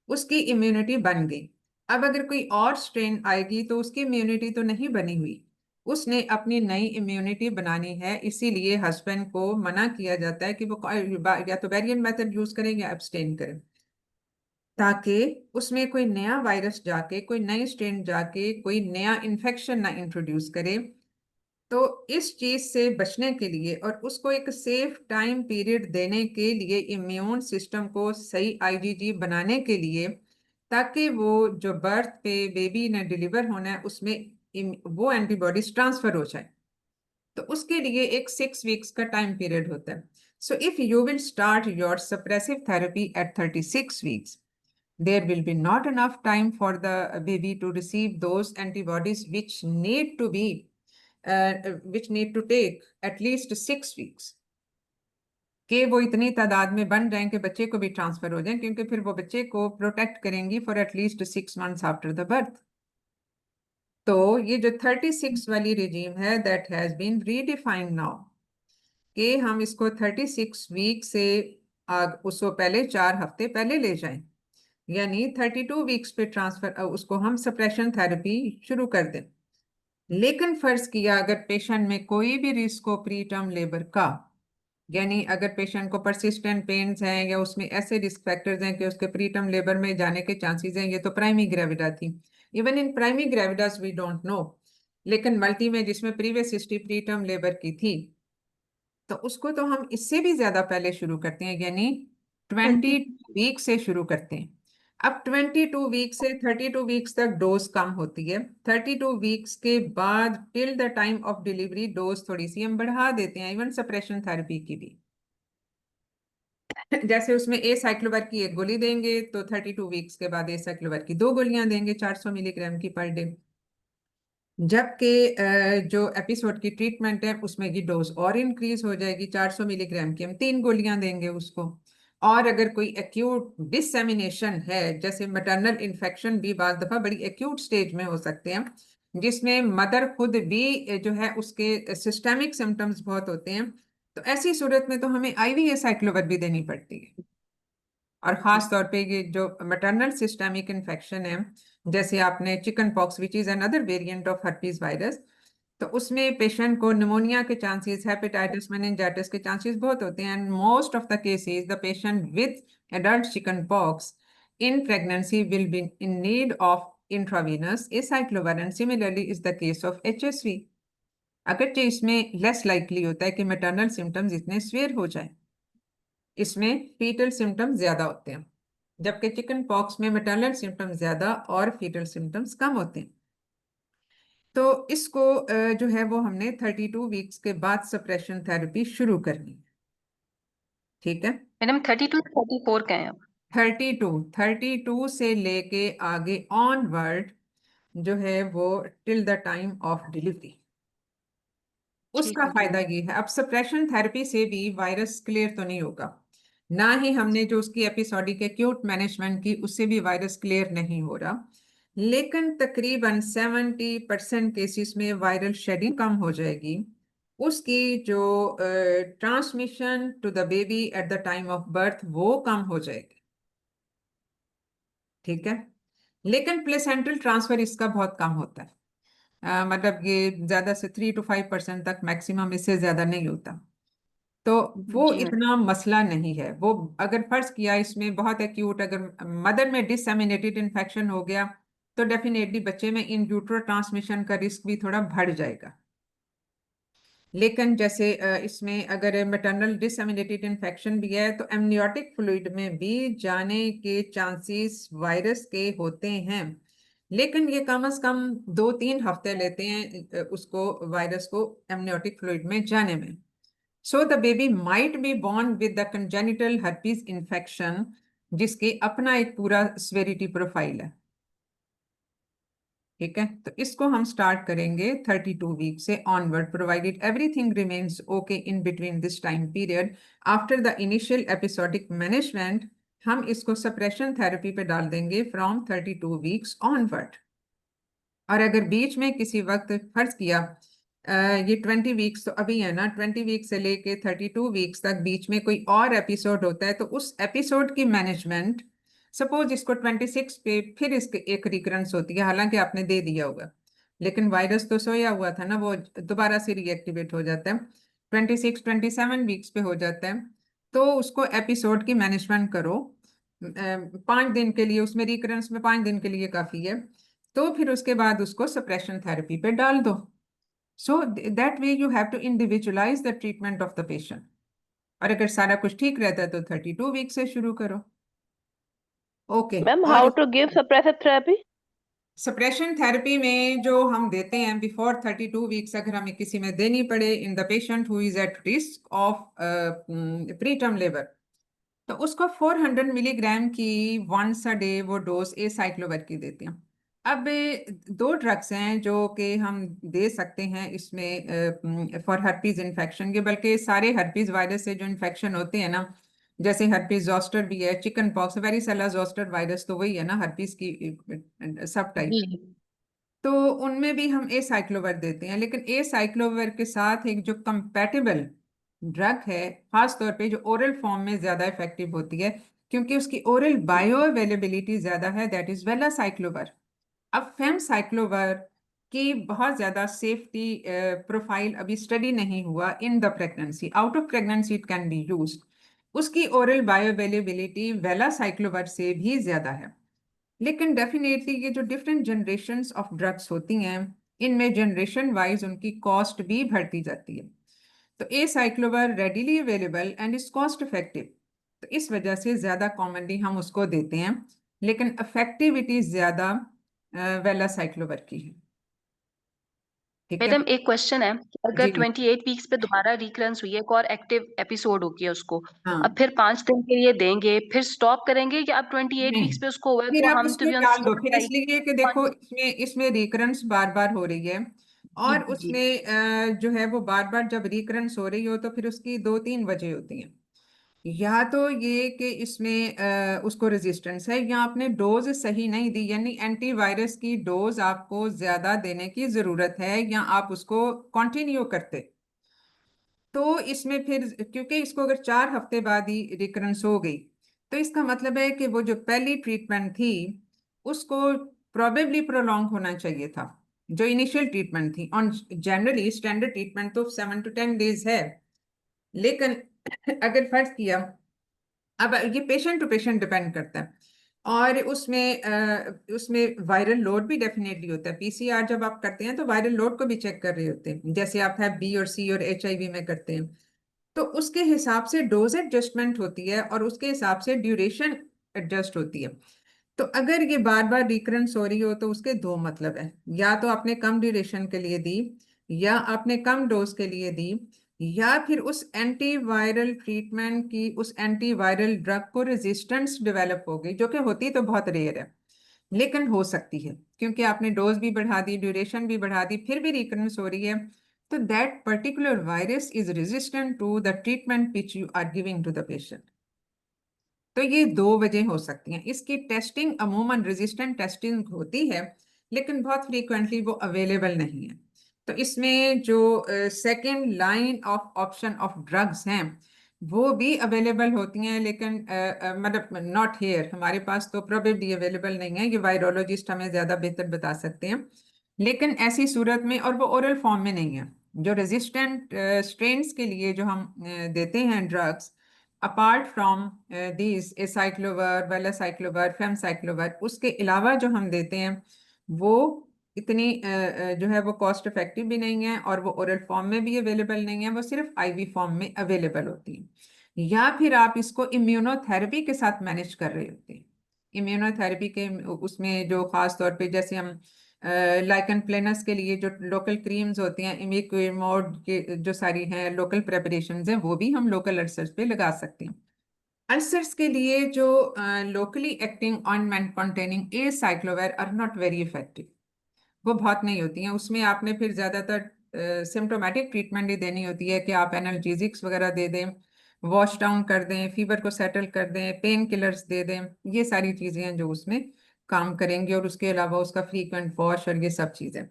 उसकी इम्यूनिटी बन गई। अब अगर कोई और स्ट्रेन आएगी तो उसकी इम्यूनिटी तो नहीं बनी हुई, उसने अपनी नई इम्यूनिटी बनानी है, इसीलिए हस्बैंड को मना किया जाता है कि वो या तो वेरिएंट मेथड यूज करें या एब्सटेन करें, ताकि उसमें कोई नया वायरस जाके, कोई नई स्ट्रेन जाके कोई नया इन्फेक्शन ना इंट्रोड्यूस करे। तो इस चीज से बचने के लिए और उसको एक सेफ टाइम पीरियड देने के लिए, इम्यून सिस्टम को सही आईजीजी बनाने के लिए, ताकि वो जो बर्थ पे बेबी ने डिलीवर होना है उसमें वो एंटीबॉडीज ट्रांसफर हो जाए, तो उसके लिए एक 6 वीक्स का टाइम पीरियड होता है. So if you will start your suppressive therapy at 36 weeks, there will be not enough time for the baby to receive those antibodies which need to take at least 6 weeks, कि वो इतनी तादाद में बन जाएं कि बच्चे को भी ट्रांसफर हो जाएं, क्योंकि फिर वो बच्चे को प्रोटेक्ट करेंगी for at least 6 months after the birth. तो ये जो 36 वाली रिजीम है, that has been redefined now, कि हम इसको 36 वीक से उसको पहले 4 हफ्ते पहले ले जाएं, यानी 32 वीक्स पे ट्रांसफर, उसको हम सप्रेशन थेरेपी शुरू कर दें. लेकिन फर्ज किया अगर पेशेंट में कोई भी रिस्क हो प्री टर्म लेबर का, यानी अगर पेशेंट को परसिस्टेंट पेन्स हैं या उसमें ऐसे रिस्क फैक्टर्स हैं कि उसके प्री टर्म लेबर में जाने के चांसेस हैं. ये तो प्राइमरी ग्रेविडा थी, even in primary gravidas we don't know, लेकिन मल्टी में जिसमें previous history preterm labour की थी, तो उसको तो हम इससे भी ज्यादा पहले शुरू करते हैं, यानी 20 वीक से शुरू करते हैं. अब 22 वीक से 32 वीक्स तक डोज कम होती है. 32 वीक्स के बाद till the time of delivery dose थोड़ी सी हम बढ़ा देते हैं, इवन सप्रेशन थेरेपी की भी. जैसे उसमें ए साइक्लोवर की 1 गोली देंगे, तो 32 वीक्स के बाद ए साइक्लोवर की 2 गोलियां देंगे 400 मिलीग्राम की पर डे. जबकि जो एपिसोड की ट्रीटमेंट है उसमें की डोज और इंक्रीज हो जाएगी, 400 मिलीग्राम की हम 3 गोलियां देंगे उसको. और अगर कोई एक्यूट डिसएमिनेशन है, जैसे मैटरनल इन्फेक्शन भी बार दफा बड़ी एक्यूट स्टेज में हो सकते हैं, जिसमें मदर खुद भी जो है उसके सिस्टेमिक सिम्टम्स बहुत होते हैं, तो ऐसी सूरत में तो हमें आईवी एसाइक्लोवर भी देनी पड़ती है. और खास तौर पे ये जो मैटरनल सिस्टेमिक इन्फेक्शन है, जैसे आपने chickenpox which is another variant of herpes virus, तो उसमें पेशेंट को निमोनिया के चांसेस, हेपेटाइटिस, मेनिंजाइटिस के चांसेस बहुत होते हैं. And most of the cases the patient with adult chickenpox in pregnancy will be in need of intravenous acyclovir, and similarly is the case of HSV. अगरचे इसमें less likely होता है कि maternal symptoms इतने severe हो जाए, इसमें fetal symptoms ज्यादा होते हैं, जबकि चिकन पॉक्स में मैटरनल सिम्टम्स ज्यादा और फीटल सिम्टम्स कम होते हैं. तो इसको जो है वो हमने 32 वीक्स के बाद सप्रेशन थेरेपी शुरू करनी है. ठीक है मैडम 32 34 का है. 32 से लेके आगे ऑनवर्ड जो है वो till the time of delivery. उसका फायदा ये है, अब सप्रेशन थेरेपी से भी वायरस क्लियर तो नहीं होगा, ना ही हमने जो उसकी एपिसोडिक एक्यूट मैनेजमेंट की उससे भी वायरस क्लियर नहीं हो रहा, लेकिन तकरीबन 70% केसेस में वायरल शेडिंग कम हो जाएगी. उसकी जो transmission to the baby at the time of birth वो कम हो जाएगी. ठीक है, लेकिन प्लेसेंटल ट्रांसफर इसका बहुत कम होता है. मतलब ये ज्यादा से 3 to 5% तक मैक्सिमम, इससे ज्यादा नहीं होता. तो वो इतना मसला नहीं है. वो अगर फर्ज किया इसमें बहुत एक्यूट अगर मदर में डिसएमिनेटेड इन्फेक्शन हो गया, तो डेफिनेटली बच्चे में इन यूट्रो ट्रांसमिशन का रिस्क भी थोड़ा बढ़ जाएगा. लेकिन जैसे इसमें अगर मैटरनल डिसएमिनेटेड इन्फेक्शन भी है, तो एमनियोटिक फ्लूइड में भी जाने के चांसेस वायरस के होते हैं, लेकिन ये कम से कम 2-3 हफ्ते लेते हैं उसको वायरस को एमनियोटिक फ्लूइड में जाने में. So the baby might be born with the congenital herpes infection, जिसके अपना एक पूरा सेवेरिटी प्रोफाइल है. ठीक है, तो इसको हम स्टार्ट करेंगे 32 वीक से onward, provided everything remains okay in between this time period. After the initial episodic management हम इसको सप्रेशन थेरेपी पे डाल देंगे फ्रॉम 32 वीक्स ऑनवर्ड. और अगर बीच में किसी वक्त फर्ज किया ये 20 वीक्स तो अभी है ना, 20 वीक्स से लेके 32 वीक्स तक बीच में कोई और एपिसोड होता है, तो उस एपिसोड की मैनेजमेंट, सपोज इसको 26 पे फिर इसके एक रिकरेंस होती है, हालांकि आपने दे दिया होगा, लेकिन वायरस तो सोया हुआ था ना, वो दोबारा से रीएक्टिवेट हो जाता है, 26-27 वीक्स पे हो जाता है. तो उसको एपिसोड की मैनेजमेंट करो 5 दिन के लिए, उसमें रिकरेंस में 5 दिन के लिए काफी है, तो फिर उसके बाद उसको सप्रेशन थेरेपी पे डाल दो. So that way you have to individualize the treatment of the patient. और अगर सारा कुछ ठीक रहता है तो 32 वीक से शुरू करो। ओके। मैम, और how to give suppressive therapy? Suppression therapy में जो हम देते हैं बिफोर 32 वीक्स, अगर हमें किसी में देनी पड़े in the patient who is at risk of preterm labour, तो उसको 400 मिलीग्राम की वंस अ डे वो डोज एसाइक्लोवर की देते हैं। अब दो ड्रग्स हैं जो कि हम दे सकते हैं इसमें फॉर हर्पीज इन्फेक्शन के, बल्कि सारे हर्पीज वायरस से जो इन्फेक्शन होते हैं ना, जैसे हर्पीज जोस्टर भी है, chicken pox, varicella zoster virus तो वही है ना, हर्पीज की सब टाइप। जी। तो उनमें भी हम एसाइक्लोवर देते हैं, लेकिन एसाइक्लोवर के साथ एक जो कंपैटिबल ड्रग है, खास तौर पे जो ओरल फॉर्म में ज्यादा इफेक्टिव होती है क्योंकि उसकी ओरल बायो अवेलेबिलिटी ज्यादा है, दैट इज वेलासाइक्लोवर। अब फेमसाइक्लोवर की बहुत ज्यादा सेफ्टी प्रोफाइल अभी स्टडी नहीं हुआ in the pregnancy, out of pregnancy it can be used. उसकी ओरल बायो अवेलेबिलिटी वेलासाइक्लोवर से भी ज्यादा है। लेकिन डेफिनेटली ये जो डिफरेंट जनरेशन्स ऑफ ड्रग्स होती हैं, इनमें जनरेशन वाइज उनकी कॉस्ट भी बढ़ती जाती है। तो acyclovir readily available and is cost effective, तो इस वजह से ज़्यादा कॉमनली हम उसको देते हैं, लेकिन इफेक्टिविटी ज़्यादा वेला साइक्लोवर की है। ठीक है मैडम, एक क्वेश्चन है, अगर जी। 28 वीक्स पे दोबारा रिकरेंस हुई है, एक और एक्टिव एपिसोड हो गया उसको, हाँ अब फिर 5 दिन के लिए देंगे, फिर स्टॉप करेंगे, या अब 28 नहीं, वीक्स पे उसको हुआ है फिर तो आप हम टू उसमें बी ऑन डाल दो, सेफ फिर साइड? इसलिए कि देखो इसमें रिकरेंस बार बार हो रही है, जी और जी जी। उसमें जो है वो बार बार जब रिकरेंस हो रही हो तो फिर उसकी 2-3 वजह होती हैं। या तो ये कि इसमें उसको रेजिस्टेंस है, या आपने डोज सही नहीं दी, यानी एंटीवायरस की डोज आपको ज्यादा देने की जरूरत है, या आप उसको कंटिन्यू करते। तो इसमें फिर क्योंकि इसको अगर 4 हफ्ते बाद ही रिकरेंस हो गई, तो इसका मतलब है कि वो जो पहली ट्रीटमेंट थी उसको प्रोबेबली प्रोलॉन्ग होना चाहिए था, जो इनिशियल ट्रीटमेंट थी। ऑन जनरली स्टैंडर्ड ट्रीटमेंट तो 7 to 10 days है, लेकिन अगर फर्ज किया, अब ये पेशेंट टू पेशेंट डिपेंड करता है, और उसमें वायरल लोड भी डेफिनेटली होता है। पीसीआर जब आप करते हैं तो वायरल लोड को भी चेक कर रहे होते हैं, जैसे आप हैव बी और सी और एचआईवी में करते हैं। तो उसके हिसाब से डोज एडजस्टमेंट होती है और उसके हिसाब से ड्यूरेशन एडजस्ट होती है। तो अगर ये बार बार रिकरेंस हो रही हो तो उसके दो मतलब है, या तो आपने कम ड्यूरेशन के लिए दी, या आपने कम डोज के लिए दी, या फिर उस एंटीवायरल ट्रीटमेंट की, उस एंटीवायरल ड्रग को रेजिस्टेंस डेवलप हो गई, जो कि होती तो बहुत रेयर है लेकिन हो सकती है, क्योंकि आपने डोज भी बढ़ा दी, ड्यूरेशन भी बढ़ा दी, फिर भी रिकरेंस हो रही है, तो that particular virus is resistant to the treatment which you are giving to the patient. तो ये दो वजह हो सकती हैं। इसकी टेस्टिंग अमूमन रेजिस्टेंट टेस्टिंग होती है, लेकिन बहुत फ्रीक्वेंटली वो अवेलेबल नहीं है। तो इसमें जो second line of option of drugs हैं वो भी अवेलेबल होती हैं, लेकिन मतलब नॉट हेयर, हमारे पास तो प्रोबेबली अवेलेबल नहीं है, ये वायरोलॉजिस्ट हमें ज़्यादा बेहतर बता सकते हैं। लेकिन ऐसी सूरत में, और वो ओरल फॉर्म में नहीं है, जो रेजिस्टेंट स्ट्रेन्स के लिए जो हम देते हैं ड्रग्स, अपार्ट फ्रॉम दीज एसाइक्लोवर, वेलासाइक्लोवर, फेमसाइक्लोवर, उसके अलावा जो हम देते हैं वो इतनी जो है वो कॉस्ट इफेक्टिव भी नहीं है, और वो ओरल फॉर्म में भी अवेलेबल नहीं है, वो सिर्फ आईवी फॉर्म में अवेलेबल होती है। या फिर आप इसको इम्यूनोथेरेपी के साथ मैनेज कर रहे होते हैं। इम्यूनोथेरेपी के उसमें जो खास तौर पे, जैसे हम लाइकन प्लेनस के लिए जो लोकल क्रीम्स होती हैं, इमिक्विमोड के जो सारी हैं लोकल प्रेपरेशंस हैं, वो भी हम लोकल अल्सर्स पे लगा सकते हैं। अल्सर्स के लिए जो locally acting ointment containing acyclovir are not very effective, वो बहुत नहीं होती हैं। उसमें आपने फिर ज़्यादातर सिम्टोमेटिक ट्रीटमेंट ही देनी होती है कि आप एनाल्जेसिक्स वगैरह दे दें, वॉश डाउन कर दें, फीवर को सेटल कर दें, पेन किलर्स दे दें, ये सारी चीज़ें हैं जो उसमें काम करेंगे, और उसके अलावा उसका फ्रीक्वेंट वॉश और ये सब चीज़ें।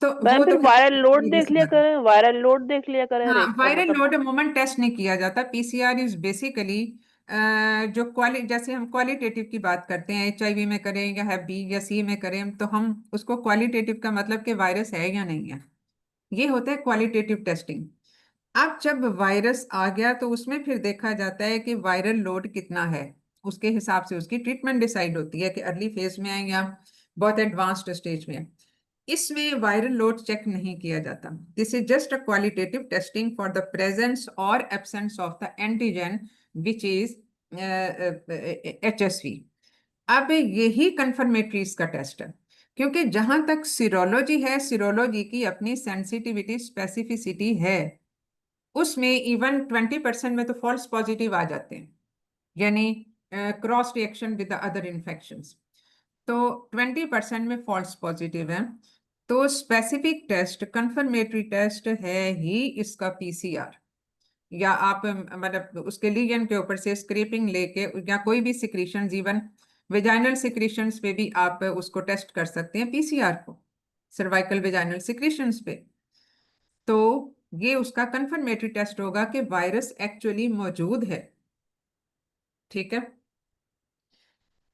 तो मैम, वो फिर तो वायरल लोड फिर देख लिया करें, वायरल लोड देख लिया करें, हाँ, वायरल मतलब। लोड अमूमन टेस्ट नहीं किया जाता। पीसीआर इज बेसिकली जो जैसे हम क्वालिटेटिव की बात करते हैं, एचआईवी में करें या हैव बी या सी में करें, तो हम उसको क्वालिटेटिव का मतलब कि वायरस है या नहीं है, ये होता है क्वालिटेटिव टेस्टिंग। अब जब वायरस आ गया तो उसमें फिर देखा जाता है कि वायरल लोड कितना है, उसके हिसाब से उसकी ट्रीटमेंट डिसाइड होती है कि अर्ली फेज में है या बहुत एडवांस्ड स्टेज में है। इसमें वायरल लोड चेक नहीं किया जाता। This is just a qualitative testing for the presence और absence of the antigen which is HSV। अब यही कंफर्मेटरी इसका टेस्ट है, क्योंकि जहां तक सीरोलॉजी है, सीरोलॉजी की अपनी सेंसिटिविटी स्पेसिफिसिटी है, उसमें इवन 20% में तो फॉल्स पॉजिटिव आ जाते हैं, यानी cross reaction with the other infections. तो 20% में फॉल्स पॉजिटिव है। तो स्पेसिफिक टेस्ट, कंफर्मेटरी टेस्ट है ही इसका PCR, या आप मतलब उसके लीजन के ऊपर से स्क्रेपिंग लेके, या कोई भी सिक्रीशंस, इवन वेजाइनल सिक्रीशंस पे भी आप उसको टेस्ट कर सकते हैं, PCR को, सर्वाइकल वेजाइनल सिक्रीशंस पे। तो ये उसका कंफर्मेटरी टेस्ट होगा कि वायरस एक्चुअली मौजूद है। ठीक है,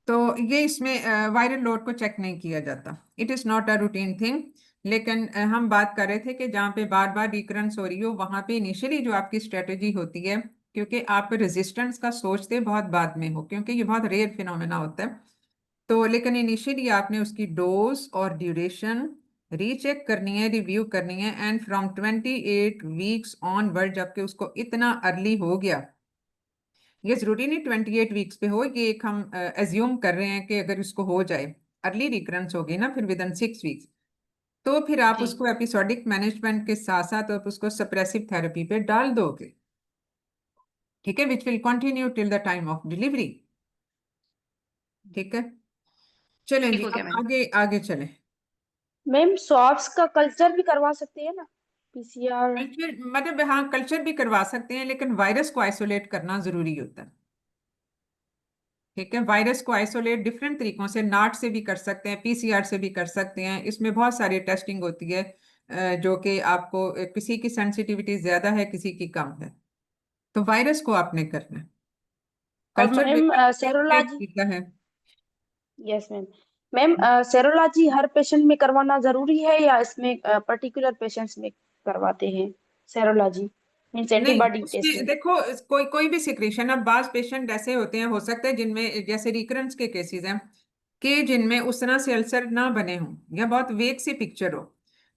तो ये इसमें वायरल लोड को चेक नहीं किया जाता, it is not a routine thing. लेकिन हम बात कर रहे थे कि जहाँ पे बार बार रिकरेंस हो रही हो, वहाँ पे इनिशियली जो आपकी स्ट्रेटेजी होती है, क्योंकि आप रेजिस्टेंस का सोचते बहुत बाद में हो, क्योंकि ये बहुत रेयर फिनोमेना होता है, तो लेकिन इनिशियली आपने उसकी डोज और ड्यूरेशन रीचेक करनी है, रिव्यू करनी है, एंड फ्रॉम 28 वीक्स ऑनवर्ड, जबकि उसको इतना अर्ली हो गया, ये जरूरी नहीं 28 वीक्स पे हो, ये एक हम एज्यूम कर रहे हैं कि अगर इसको हो जाए, अर्ली रिकरेंस होगी ना फिर विद इन 6 वीक्स, तो फिर आप जी उसको एपिसोडिक मैनेजमेंट के साथ साथ आप उसको सप्रेसिव थेरेपी पे डाल दोगे। ठीक है, which will continue till the time of delivery. ठीक है, चलें ठीक जी, हो गया अब मैम। आगे आगे चलें। मैम स्वाब्स का कल्चर भी करवा सकते हैं ना, PCR? कल्चर मतलब हाँ, कल्चर भी करवा सकते हैं, लेकिन वायरस को आइसोलेट करना जरूरी होता है। ठीक है, वायरस को आइसोलेट डिफरेंट तरीकों से, नाट से भी कर सकते हैं, PCR से भी कर सकते हैं, इसमें बहुत सारी टेस्टिंग होती है, जो कि आपको किसी की सेंसिटिविटी ज्यादा है, किसी की कम है, तो वायरस को आपने करना है। और कल्चर मैम एक सेरोलॉजी? तरीका है। Yes ma'am. मैम सेरोलॉजी हर पेशेंट में करवाना जरूरी है या इसमें पर्टिकुलर पेशेंट्स में करवाते हैं सेरोलॉजी, मीन्स नहीं, एंटीबॉडी उसमें टेस्टिंग? देखो, कोई कोई भी सिक्रीशन, अब बाज पेशेंट ऐसे होते हैं, हो सकता है जिनमें जैसे रिकरेंस के केसेस हैं कि जिनमें उस तरह से अल्सर ना बने हों या बहुत वेग सी पिक्चर हो,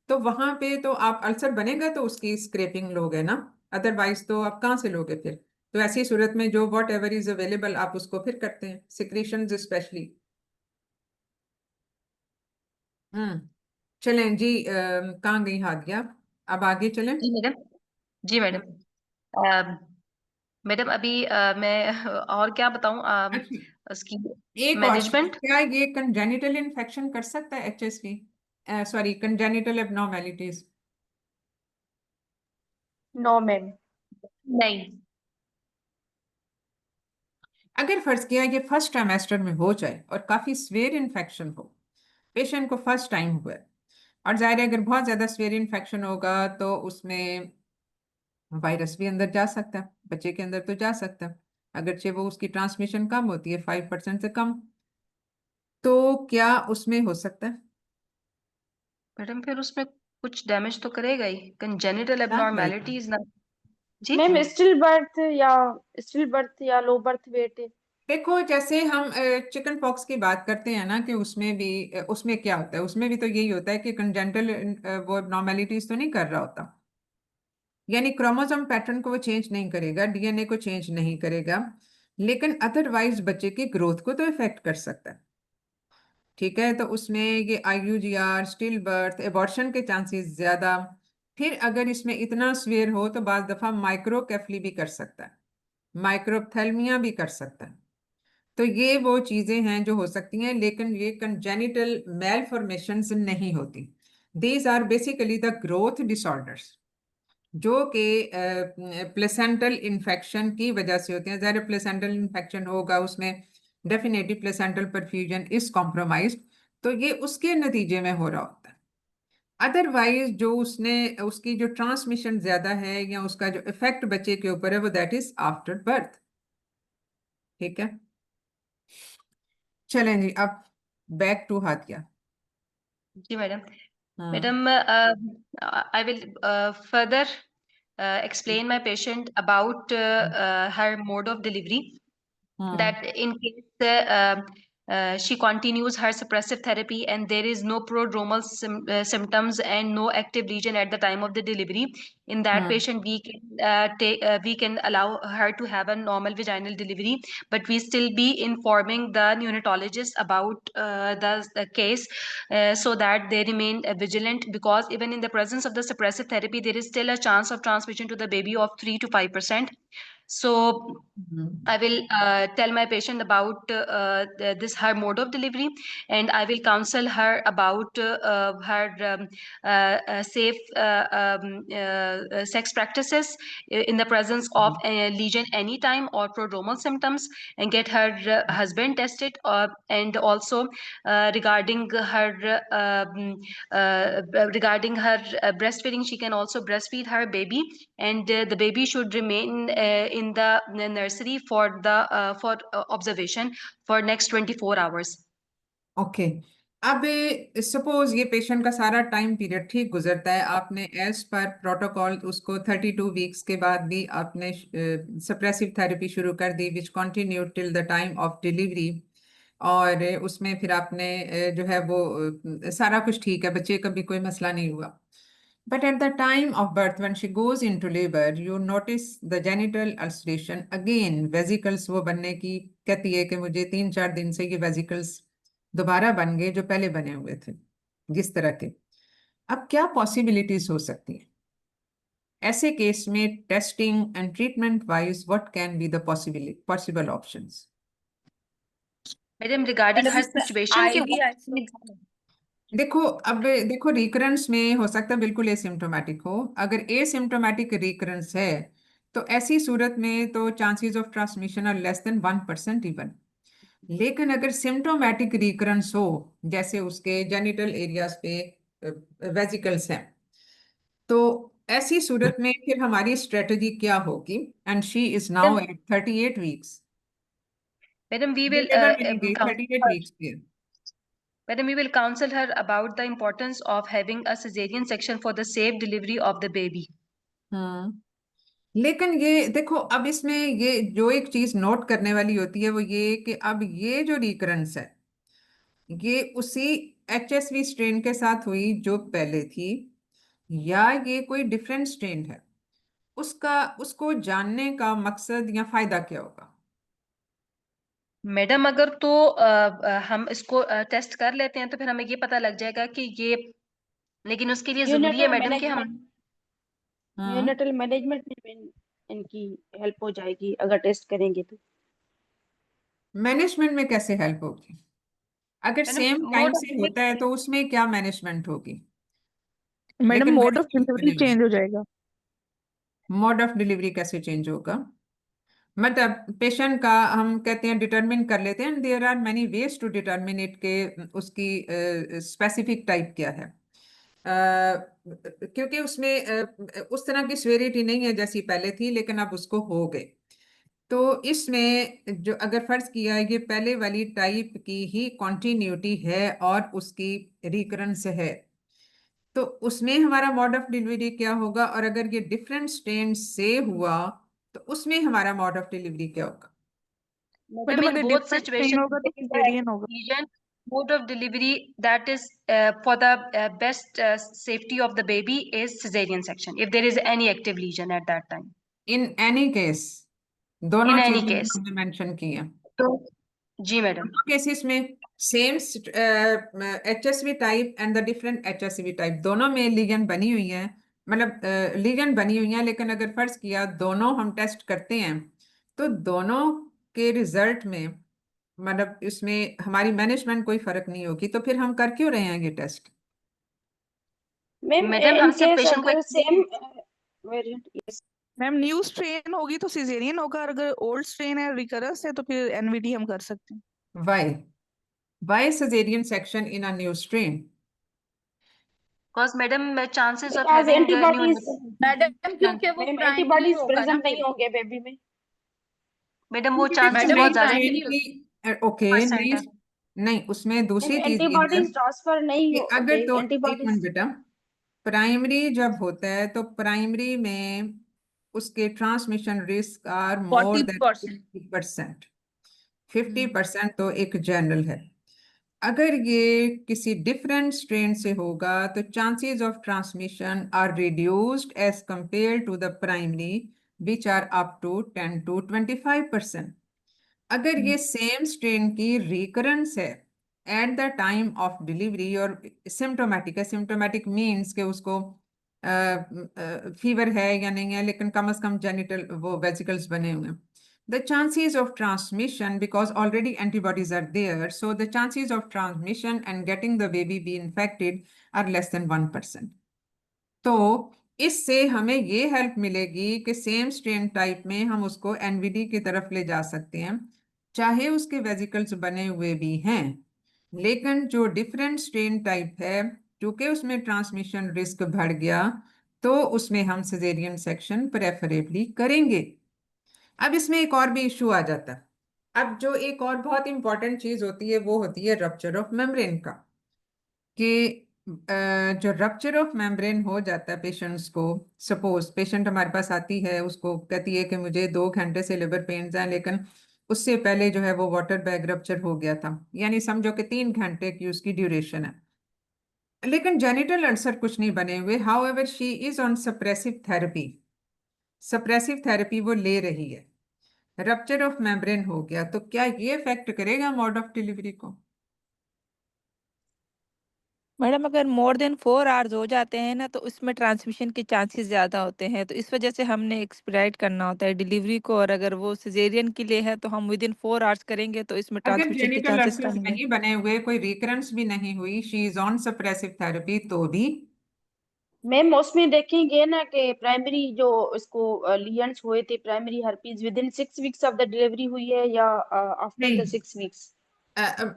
तो वहां पे तो आप, अल्सर बनेगा तो उसकी स्क्रेपिंग लोगे ना, अदरवाइज तो आप कहाँ से लोगे फिर। तो ऐसी सूरत में जो वॉट एवर इज अवेलेबल आप उसको फिर करते हैं, सिक्रीशन स्पेशली। चलें जी, कहाँ गई हादिया, अब आगे चलें। जी मैडम। जी मैडम। मैडम अभी मैं और क्या बताऊं अच्छा, उसकी एक और चीज, मैनेजमेंट। क्या ये कंजेनिटल इन्फेक्शन कर सकता है HSV, sorry congenital abnormalities? No ma'am. नहीं। अगर फर्ज किया ये फर्स्ट ट्राइमेस्टर में हो जाए और काफी स्वेयर इन्फेक्शन हो, पेशेंट को फर्स्ट टाइम हुआ है, और जाहिर है अगर बहुत ज्यादा स्वेयर इन्फेक्शन होगा तो उसमें वायरस भी अंदर जा सकता है, बच्चे के अंदर तो जा सकता है, अगरचे वो उसकी ट्रांसमिशन कम होती है 5% से कम, तो क्या उसमें हो सकता है? मैडम फिर उसमें कुछ डैमेज तो करेगा ही, कंजेनिटल क्या करेगा? एबनॉर्मेलिटीज ना। जी। मैम स्टिल बर्थ या लो बर्थ वेट? देखो, जैसे हम चिकन पॉक्स की बात करते हैं ना, कि उसमें भी उसमें क्या होता है, उसमें भी तो यही होता है कि कंजेंटल वो नॉर्मेलिटीज तो नहीं कर रहा होता, यानी क्रोमोसोम पैटर्न को वो चेंज नहीं करेगा, DNA को चेंज नहीं करेगा, लेकिन अदरवाइज बच्चे की ग्रोथ को तो इफेक्ट कर सकता है। ठीक है, तो उसमें ये IUGR, स्टिल बर्थ, एबॉर्शन के चांसेस ज्यादा, फिर अगर इसमें इतना स्वेयर हो तो बाज दफा माइक्रोकेफली भी कर सकता है, माइक्रोप्थेल्मिया भी कर सकता है। तो ये वो चीजें हैं जो हो सकती हैं, लेकिन ये कंजेनिटल मेलफॉर्मेशंस नहीं होती। These are basically the growth disorders, जो कि प्लेसेंटल इन्फेक्शन की वजह से होते हैं। ज़ाहिर प्लेसेंटल इन्फेक्शन होगा, उसमें definitely placental perfusion is compromised, तो ये उसके नतीजे में हो रहा होता है। अदरवाइज जो उसने, उसकी जो ट्रांसमिशन ज्यादा है या उसका जो इफेक्ट बच्चे के ऊपर है, वो दैट इज आफ्टर बर्थ। ठीक है, चलें जी, अब बैक टू हादिया। जी मैडम। हाँ। Madam I will further explain my patient about her mode of delivery. हाँ। That in case she continues her suppressive therapy and there is no prodromal symptoms and no active lesion at the time of the delivery. In that patient, we can allow her to have a normal vaginal delivery, but we still be informing the neonatologist about the case so that they remain vigilant, because even in the presence of the suppressive therapy, there is still a chance of transmission to the baby of 3 to 5%. So I will tell my patient about her mode of delivery, and I will counsel her about her safe sex practices in the presence of a lesion anytime or prodromal symptoms, and get her husband tested, and also regarding her breastfeeding, she can also breastfeed her baby, and the baby should remain in the nursery for observation for next 24 hours. Okay अब suppose ये patient का सारा time period ठीक गुजरता है, आपने as per protocol उसको 32 weeks के बाद भी आपने सप्रेसिव थेरेपी शुरू कर दी which continue till the time of delivery, और उसमें फिर आपने जो है वो सारा कुछ ठीक है, बच्चे का भी कोई मसला नहीं हुआ. But at the time of birth, when she goes into labor, you notice the genital ulceration. Again, vesicles वो बनने की कहती है कि मुझे 3-4 दिन से ये vesicles दोबारा बन गए जो पहले बने हुए थे, जिस तरह के. अब क्या पॉसिबिलिटीज हो सकती है ऐसे केस में? Testing and treatment wise what can be the possible options? Madam, regarding her situation देखो रिकरेंस में हो सकता है बिल्कुल एसिम्प्टोमेटिक हो. अगर एसिम्प्टोमेटिक रिकरेंस है तो ऐसी सूरत में तो chances of transmission are less than 1% even. लेकिन अगर सिम्प्टोमेटिक रिकरेंस हो, जैसे उसके जेनिटल एरियाज पे वेजिकल्स हैं, तो ऐसी सूरत में फिर हमारी स्ट्रेटजी क्या होगी? And she is now at 38 weeks. Madam, we will 38 weeks पे. Madam, we will counsel her about the importance of having a cesarean section for the safe delivery of the baby. लेकिन ये देखो, अब इसमें ये जो एक चीज नोट करने वाली होती है वो ये कि अब ये जो रिकरेंस है ये उसी HSV स्ट्रेन के साथ हुई जो पहले थी, या ये कोई डिफरेंट स्ट्रेन है? उसको जानने का मकसद या फायदा क्या होगा? मैडम, अगर तो हम इसको टेस्ट कर लेते हैं तो फिर हमें ये पता लग जाएगा कि ये, लेकिन उसके लिए जरूरी है मैडम कि हम न्यूनेटल मैनेजमेंट में इनकी हेल्प हो जाएगी अगर टेस्ट करेंगे तो. मैनेजमेंट में कैसे हेल्प होगी? अगर सेम टाइम से होता है तो उसमें क्या मैनेजमेंट होगी? Madam, mode of delivery change हो जाएगा. मोड ऑफ डिलीवरी कैसे चेंज होगा? मतलब पेशेंट का हम कहते हैं डिटरमिन कर लेते हैं, there are many ways to determine it के उसकी स्पेसिफिक टाइप क्या है. क्योंकि उसमें उस तरह की स्वेरिटी नहीं है जैसी पहले थी, लेकिन अब उसको हो गए. तो इसमें जो अगर फर्ज किया ये पहले वाली टाइप की ही कॉन्टिन्यूटी है और उसकी रिकरेंस है, तो उसमें हमारा मोड ऑफ डिलीवरी क्या होगा? और अगर ये डिफरेंट स्ट्रेन से हुआ तो उसमें हमारा मोड ऑफ डिलीवरी क्या होगा? मैडम, इन बोथ सिचुएशन होगा तो सिजेरियन होगा. Mode of delivery that is for the best safety of the baby is cesarean section if there is any active lesion at that time. In any case, दोनों चीजें हमने mention की हैं. तो जी madam, दोनों केसेस में same HSV type and the different HSV type, दोनों में लीजन बनी हुई है. मतलब लीजन बनी हुई है, लेकिन अगर फर्ज किया दोनों हम टेस्ट करते हैं तो दोनों के रिजल्ट में मतलब इसमें हमारी मैनेजमेंट कोई फर्क नहीं होगी, तो फिर हम कर क्यों रहे हैं ये टेस्ट? मैडम, हम सिर्फ पेशेंट को same variant. Yes ma'am, new strain होगी तो सिजेरियन होगा, अगर ओल्ड स्ट्रेन है रिकरेंस है तो फिर एनवीडी हम कर सकते हैं. Why caesarean section in a new strain? Because madam chances of Because having antibodies, madam क्योंकि वो मैम प्राइमरी एंटीबॉडीज होगा ना प्रेजेंट नहीं होंगे बेबी में. मैडम वो चांसेस मैडम, बहुत एक ज्यादा primary ओके percent है. नहीं उसमें दूसरी चीज ये है एंटीबॉडीज ट्रांसफर नहीं कि होते. अगर तो एक एंटीबॉडीज मिनट बेटा, प्राइमरी जब होता है तो प्राइमरी में उसके transmission risk are more than 50%. 50% तो एक जनरल है। अगर ये किसी डिफरेंट स्ट्रेन से होगा तो chances of transmission are reduced as compare to the primary which are up to 10 to 25%। अगर ये सेम स्ट्रेन की रिकरेंस है at the time of delivery और सिम्टोमेटिक है, सिम्टोमेटिक मीन्स के उसको फीवर है या नहीं है, लेकिन कम से कम जेनिटल वो वेसिकल्स बने हुए हैं, the chances of transmission, because already antibodies are there, so the chances of transmission and getting the baby be infected are less than 1%। तो इससे हमें ये हेल्प मिलेगी कि सेम स्ट्रेन टाइप में हम उसको एनवीडी की तरफ ले जा सकते हैं, चाहे उसके वेसिकल्स बने हुए भी हैं, लेकिन जो डिफरेंट स्ट्रेन टाइप है क्योंकि उसमें ट्रांसमिशन रिस्क बढ़ गया तो उसमें हम सिजेरियन सेक्शन प्रेफरेबली करेंगे। अब इसमें एक और भी इशू आ जाता है। अब जो एक और बहुत इंपॉर्टेंट चीज होती है वो होती है रप्चर ऑफ मेम्ब्रेन का, कि जो रप्चर ऑफ मेम्ब्रेन हो जाता है पेशेंट्स को, सपोज पेशेंट हमारे पास आती है, उसको कहती है कि मुझे 2 घंटे से लिवर पेन्स हैं, लेकिन उससे पहले जो है वो वाटर बैग रप्चर हो गया था, यानी समझो कि 3 घंटे की उसकी ड्यूरेशन है, लेकिन जेनिटल अल्सर कुछ नहीं बने हुए। How ever she is on suppressive therapy, suppressive therapy वो ले रही है, रप्चर ऑफ मेम्ब्रेन हो गया, तो क्या ये इफेक्ट करेगा मोड ऑफ डिलीवरी को? मैडम अगर मोर देन 4 आवर्स हो जाते हैं ना तो उसमें ट्रांसमिशन के चांसेस ज़्यादा होते हैं, तो इस वजह से हमने एक्सपेडाइट करना होता है डिलीवरी को, और अगर वो सिजेरियन के लिए है तो हम विद इन 4 आवर्स करेंगे तो इसमें अगर ट्रांसमिशन के जेनिटल चांसेस अल्सर्स कम होंगे। नहीं बने हुए, कोई रिकरेंस भी नहीं हुई, she is on suppressive therapy, तो भी मैम उसमें देखेंगे ना कि प्राइमरी जो इसको लियंस हुए थे, primary herpes with in 6 weeks of the delivery हुई है या आफ्टर द नहीं, 6 वीक्स?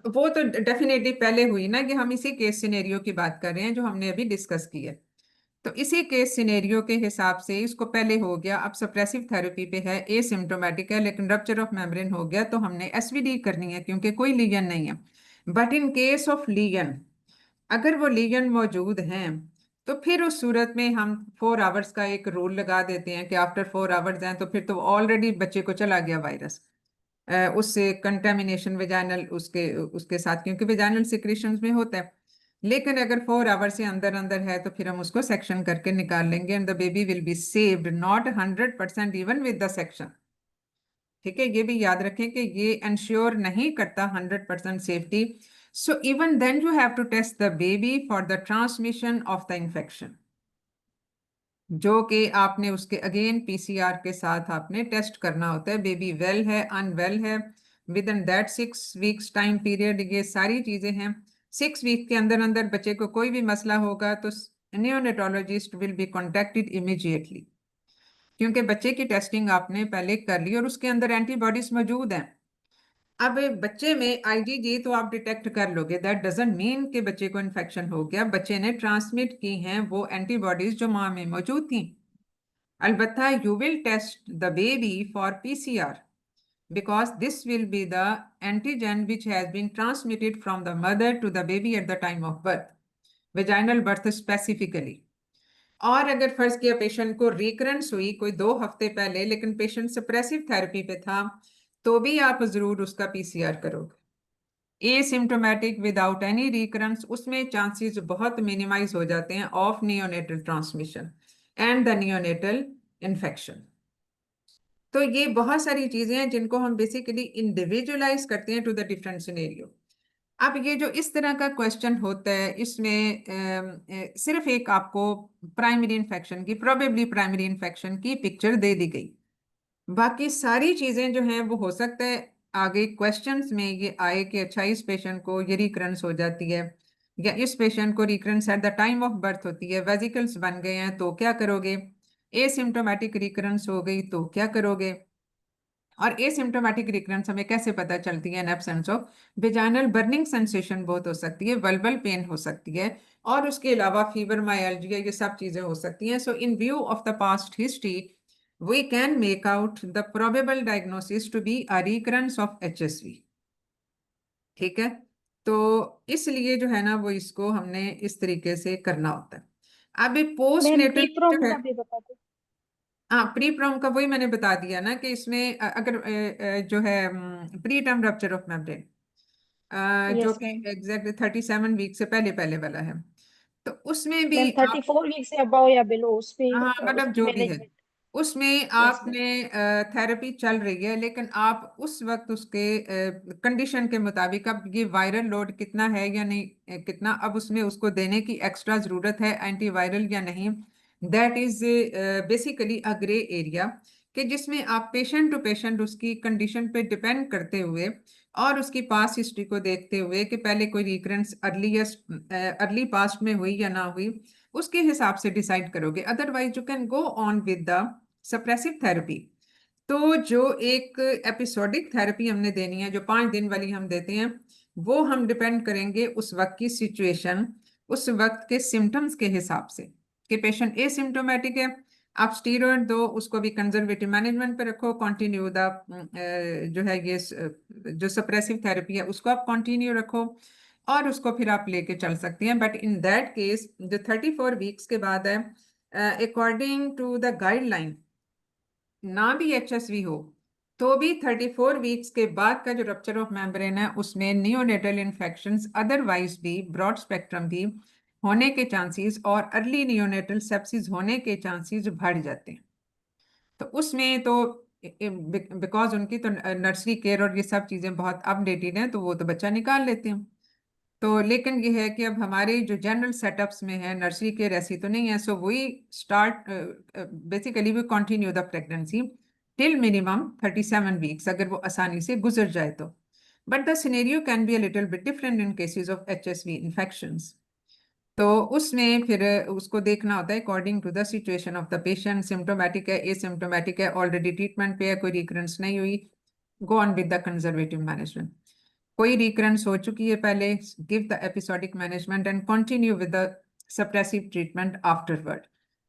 वो तो डेफिनेटली पहले हुई ना, कि हम इसी केस सिनेरियो की बात कर रहे हैं जो हमने अभी डिस्कस की है। तो इसी केस सिनेरियो के हिसाब से इसको पहले हो गया, अब सप्रेसिव थेरेपी पे है, एसिम्प्टोमेटिक है, लेकिन रप्चर ऑफ मेम्ब्रेन हो गया, तो हमने एसवीडी करनी है क्योंकि कोई लीजन नहीं है। But in case of legion, अगर वो लीजन मौजूद हैं तो फिर उस सूरत में हम 4 आवर्स का एक रूल लगा देते हैं कि आफ्टर 4 आवर्स हैं तो फिर तो ऑलरेडी बच्चे को चला गया वायरस, उससे कंटेमिनेशन वेजाइनल उसके उसके साथ, क्योंकि वेजाइनल सिक्रीशंस में होता है। लेकिन अगर 4 आवर से अंदर अंदर है तो फिर हम उसको सेक्शन करके निकाल लेंगे and the baby will be saved, not 100% even with the section. ठीक है, ये भी याद रखें कि ये इंश्योर नहीं करता 100% safety. So even then you have to test the baby for the transmission of the infection, जो कि आपने उसके अगेन पीसीआर के साथ आपने टेस्ट करना होता है, बेबी वेल है अनवेल है with in that 6 weeks time period, ये सारी चीजें हैं। 6 वीक के अंदर अंदर बच्चे को कोई भी मसला होगा तो neonatologist will be contacted immediately, क्योंकि बच्चे की टेस्टिंग आपने पहले कर ली और उसके अंदर एंटीबॉडीज मौजूद हैं। अब बच्चे में आईजीजी तो आप डिटेक्ट कर लोगे, दैट डजंट मीन कि बच्चे को इन्फेक्शन हो गया, बच्चे ने ट्रांसमिट की हैं वो एंटीबॉडीज जो माँ में मौजूद थी। अलबत्ता you will test the baby for PCR because this will be the antigen which has been transmitted from the mother to the baby at the time of birth, vaginal birth specifically। और अगर फर्ज किया patient को recurrence हुई कोई 2 हफ्ते पहले, लेकिन पेशेंट सप्रेसिव थेरेपी पे था, तो भी आप जरूर उसका पीसीआर करोगे। एसिम्प्टोमेटिक विदाउट एनी रिकरेंस, उसमें चांसेस बहुत मिनिमाइज हो जाते हैं of neonatal transmission and the neonatal infection. तो ये बहुत सारी चीजें हैं जिनको हम बेसिकली इंडिविजुअलाइज करते हैं टू द डिफरेंट सिनेरियो। अब ये जो इस तरह का क्वेश्चन होता है, इसमें सिर्फ एक आपको प्राइमरी इन्फेक्शन की, प्रोबेबली प्राइमरी इन्फेक्शन की पिक्चर दे दी गई, बाकी सारी चीजें जो हैं वो हो सकता है आगे क्वेश्चंस में ये आए कि अच्छा इस पेशेंट को ये रिकरेंस हो जाती है, या इस पेशेंट को recurrence eight the time of birth होती है, वेसिकल्स बन गए हैं तो क्या करोगे, एसिम्प्टोमेटिक रिकरेंस हो गई तो क्या करोगे। और एसिम्प्टोमेटिक रिकरेंस हमें कैसे पता चलती है, in absence of vaginal burning sensation बहुत हो सकती है, वल्वल पेन हो सकती है, और उसके अलावा फीवर, माइल्जिया, ये सब चीजें हो सकती हैं। So in view of the past history we can make out the probable diagnosis to be a recurrence of HSV। ठीक है, तो इसलिए जो है ना वो इसको हमने इस तरीके से करना होता है। अब मैम पोस्टनेटल जो कीप्रोम है, का भी बता दो। हाँ, प्री प्रॉम का वही मैंने बता दिया ना कि इसमें अगर जो है pre term rupture of membrane जो यस कि मैम। एग्जैक्टली 37 वीक से पहले पहले वाला है, तो उसमें भी मैम आप 34 वीक से अबाव या बिलो उस पे हाँ मतलब उसकी जो भी है मैनेजमेंट। उसमें यस मैम। आपने थेरेपी चल रही है, लेकिन आप उस वक्त उसके कंडीशन के मुताबिक अब ये वायरल लोड कितना है या नहीं, कितना अब उसमें उसको देने की एक्स्ट्रा ज़रूरत है एंटीवायरल या नहीं, that is basically a grey area, कि जिसमें आप पेशेंट टू पेशेंट उसकी कंडीशन पे डिपेंड करते हुए और उसकी पास्ट हिस्ट्री को देखते हुए कि पहले कोई रिकरेंस अर्ली पास्ट में हुई या ना हुई, उसके हिसाब से डिसाइड करोगे। Otherwise you can go on with the suppressive therapy. तो जो एक एपिसोडिक थेरेपी हमने देनी है, जो 5 दिन वाली हम देते हैं, वो हम डिपेंड करेंगे उस वक्त की सिचुएशन, उस वक्त के सिम्टम्स के हिसाब से, कि पेशेंट एसिम्टोमेटिक है, आप स्टीरॉयड दो, उसको भी कंजर्वेटिव मैनेजमेंट पे रखो, कंटिन्यू द जो है ये जो सप्रेसिव थेरेपी है उसको आप कंटिन्यू रखो, और उसको फिर आप लेके चल सकती हैं। बट इन दैट केस जो 34 वीक्स के बाद है, अकॉर्डिंग टू द गाइडलाइन, ना भी एचएसवी हो तो भी 34 वीक्स के बाद का जो रप्चर ऑफ मेम्ब्रेन है उसमें नियोनेटल इन्फेक्शंस अदरवाइज भी ब्रॉड स्पेक्ट्रम भी होने के चांसेस और अर्ली नियोनेटल सेप्सिस होने के चांसेस बढ़ जाते हैं। तो उसमें तो बिकॉज उनकी तो नर्सरी केयर और ये सब चीज़ें बहुत अपडेटेड हैं, तो वो तो बच्चा निकाल लेते हैं। तो लेकिन ये है कि अब हमारे जो जनरल सेटअप्स में है नर्सरी केयर ऐसी तो नहीं है, so we start basically we continue the pregnancy till minimum 37 weeks, अगर वो आसानी से गुजर जाए तो। But the scenario can be a little bit different in cases of HSV infections. तो उसमें फिर उसको देखना होता है according to the situation of the patient, symptomatic है, एसिम्टोमेटिक है, ऑलरेडी ट्रीटमेंट पे है, कोई रिकरेंस नहीं हुई, go on with the conservative management. कोई रिकरेंस हो चुकी है पहले, give the episodic management and continue with the suppressive treatment afterward,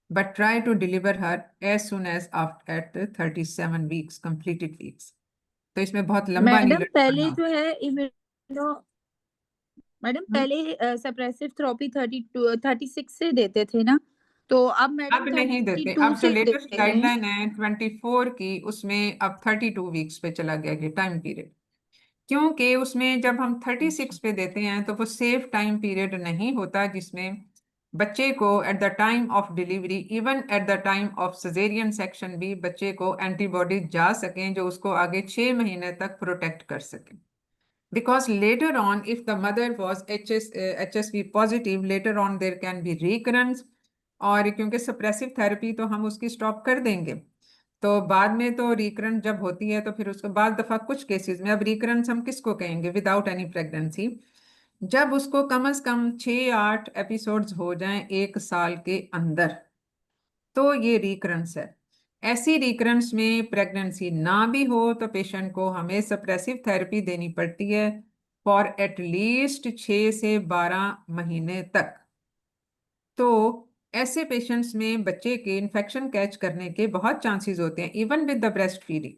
but try to deliver her as soon as after at 37 weeks completed weeks. तो इसमें बहुत लंबा नहीं मैडम लटकाना पहले जो होता। है इम्यूनो मैडम हम्म? पहले सप्रेसिव थेरेपी 36 से देते थे ना, तो अब मैडम अब नहीं देते, 32 अब जो से लेटेस्ट देते हैं। गाइडलाइन है 24 की, उसमें अब 32 वीक्स पे चला गया ये टाइम पीरियड। क्योंकि उसमें जब हम 36 अच्छा। पे देते हैं तो वो सेफ टाइम पीरियड नहीं होता, जिसमें बच्चे को eight the time of delivery, even at the time of caesarean section भी बच्चे को एंटीबॉडी जा सकें जो उसको आगे 6 महीने तक प्रोटेक्ट कर सकें। Because later on, if the mother was HSV positive, later on there can be recurrence, और क्योंकि सप्रेसिव थेरेपी तो हम उसकी स्टॉप कर देंगे, तो बाद में तो रिकरेंस जब होती है तो फिर उसको बाद दफा कुछ केसेस में, अब रिकरेंस हम किसको कहेंगे विदाउट एनी प्रेगनेंसी, जब उसको कम से कम 6-8 एपिसोड्स हो जाएं 1 साल के अंदर, तो ये रिकरेंस है। ऐसी रिकरेंस में प्रेगनेंसी ना भी हो तो पेशेंट को हमें सप्रेसिव थेरेपी देनी पड़ती है फॉर एटलीस्ट 6 से 12 महीने तक। तो ऐसे पेशेंट्स में बच्चे के इन्फेक्शन कैच करने के बहुत चांसेस होते हैं, even with the breast feeding.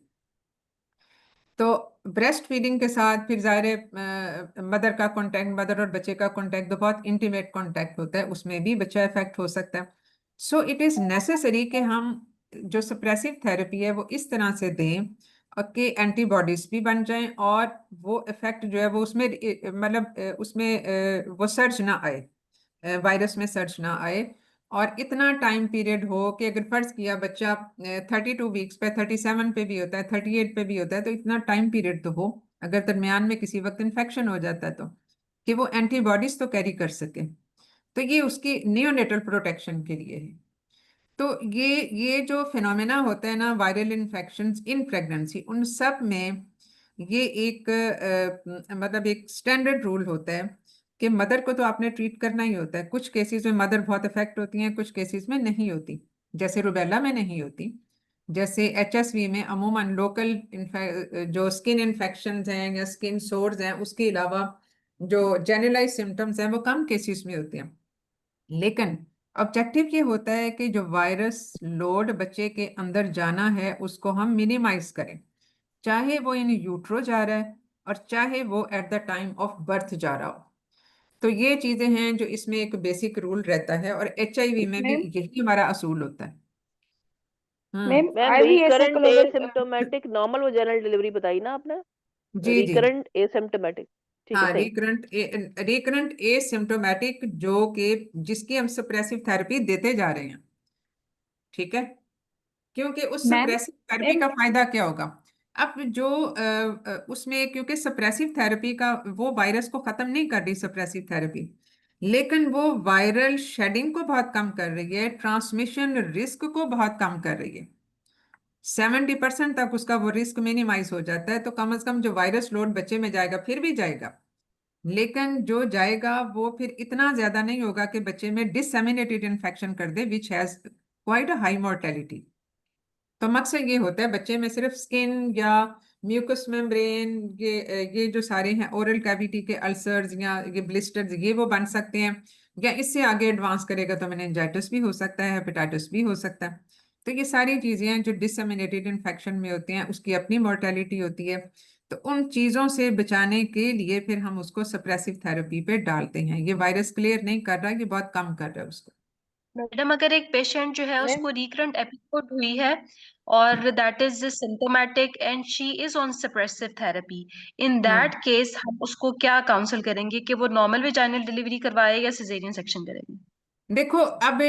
तो ब्रेस्ट फीडिंग के साथ फिर ज़ाहिर है मदर का कांटेक्ट, मदर और बच्चे का कांटेक्ट तो बहुत इंटीमेट कांटेक्ट होता है, उसमें भी बच्चा इफेक्ट हो सकता है। सो इट इज़ नेसेसरी कि हम जो सप्रेसिव थेरेपी है वो इस तरह से दें कि एंटीबॉडीज भी बन जाएं और वो इफेक्ट जो है वो उसमें मतलब उसमें वो सर्ज ना आए, वायरस में सर्च ना आए, और इतना टाइम पीरियड हो कि अगर फर्ज किया बच्चा 32 वीक्स पे, 37 पे भी होता है, 38 पे भी होता है, तो इतना टाइम पीरियड तो हो, अगर दरमियान में किसी वक्त इन्फेक्शन हो जाता है तो, कि वो एंटीबॉडीज तो कैरी कर सके। तो ये उसकी नियोनेटल प्रोटेक्शन के लिए है। तो ये जो फिनोमेना होता है ना वायरल इन्फेक्शंस इन प्रेगनेंसी, उन सब में ये एक मतलब एक स्टैंडर्ड रूल होता है कि मदर को तो आपने ट्रीट करना ही होता है। कुछ केसेस में मदर बहुत इफेक्ट होती हैं, कुछ केसेस में नहीं होती, जैसे रुबेला में नहीं होती, जैसे एचएसवी में अमूमन लोकल जो स्किन इन्फेक्शंस हैं या स्किन सोर्स हैं, उसके अलावा जो जनरलाइज सिम्टम्स हैं वो कम केसेस में होते हैं। लेकिन ऑब्जेक्टिव ये होता है कि जो वायरस लोड बच्चे के अंदर जाना है उसको हम मिनिमाइज करें, चाहे वो इन यूट्रो जा रहा है और चाहे वो eight the time of birth जा रहा हो। तो ये चीजें हैं जो इसमें एक बेसिक रूल रहता है, और एचआईवी में भी मैम यही हमारा असूल होता है। Ma'am ma'am IV recurrent acyclovir asymptomatic normal vaginal delivery बताई ना आपने? जी जी रिकरेंट एसिम्प्टोमेटिक, ठीक है हाँ, सही। रिकरेंट एसिम्प्टोमेटिक जो कि जिसकी हम सप्रेसिव थेरेपी देते जा रहे हैं, ठीक है। क्योंकि उस मैम सप्रेसिव थेरेपी का फायदा क्या होगा? अब जो उसमें, क्योंकि सप्रेसिव थेरेपी का वो वायरस को खत्म नहीं कर रही सप्रेसिव थेरेपी, लेकिन वो वायरल शेडिंग को बहुत कम कर रही है, ट्रांसमिशन रिस्क को बहुत कम कर रही है। 70% तक उसका वो रिस्क मिनिमाइज हो जाता है। तो कम से कम जो वायरस लोड बच्चे में जाएगा फिर भी जाएगा, लेकिन जो जाएगा वो फिर इतना ज्यादा नहीं होगा कि बच्चे में डिसएमिनेटेड इन्फेक्शन कर दे, which has quite a high mortality. तो मकसद ये होता है बच्चे में सिर्फ स्किन या म्यूकस मेम्ब्रेन, ये जो सारे हैं ओरल कैविटी के अल्सर्स या ये ब्लिस्टर्स, ये वो बन सकते हैं, या इससे आगे एडवांस करेगा तो मेनिंजाइटिस भी हो सकता है, हेपेटाइटिस भी हो सकता है। तो ये सारी चीजें हैं जो डिसएमिनेटेड इन्फेक्शन में होती हैं, उसकी अपनी मोर्टेलिटी होती है। तो उन चीजों से बचाने के लिए फिर हम उसको सप्रेसिव थेरेपी पे डालते हैं। ये वायरस क्लियर नहीं कर रहा, ये बहुत कम कर रहा है उसको। मैडम अगर एक पेशेंट जो है मैम उसको रिकरेंट एपिसोड हुई है और that is symptomatic and she is on suppressive therapy, in that case हम उसको क्या काउंसल करेंगे कि वो नॉर्मल वेजाइनल डिलीवरी करवाए या सिजेरियन सेक्शन करेंगे? देखो, अब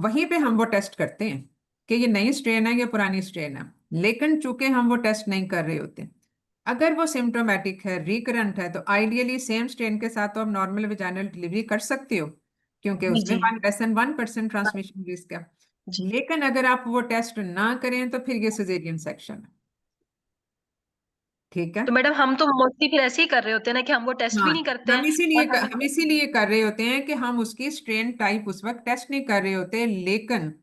वहीं पे हम वो टेस्ट करते हैं कि ये नई स्ट्रेन है या पुरानी स्ट्रेन है, लेकिन चूंकि हम वो टेस्ट नहीं कर रहे होते। अगर वो सिम्टोमेटिक है, रिकरेंट है, तो आइडियली सेम स्ट्रेन के साथ तो आप नॉर्मल वेजाइनल डिलीवरी कर सकते हो, क्योंकि जी उसमें जी 1% ट्रांसमिशन रिस्क है। जी। लेकिन अगर आप वो टेस्ट ना करें तो फिर ये सिजेरियन सेक्शन है, ठीक है। तो मैडम हम तो मोस्टली फिर ऐसे ही कर रहे होते हैं ना कि हम वो टेस्ट हाँ, भी नहीं करते हैं और हम हम इसीलिए कर रहे होते हैं कि हम उसकी स्ट्रेन टाइप उस वक्त टेस्ट नहीं कर रहे होते, लेकिन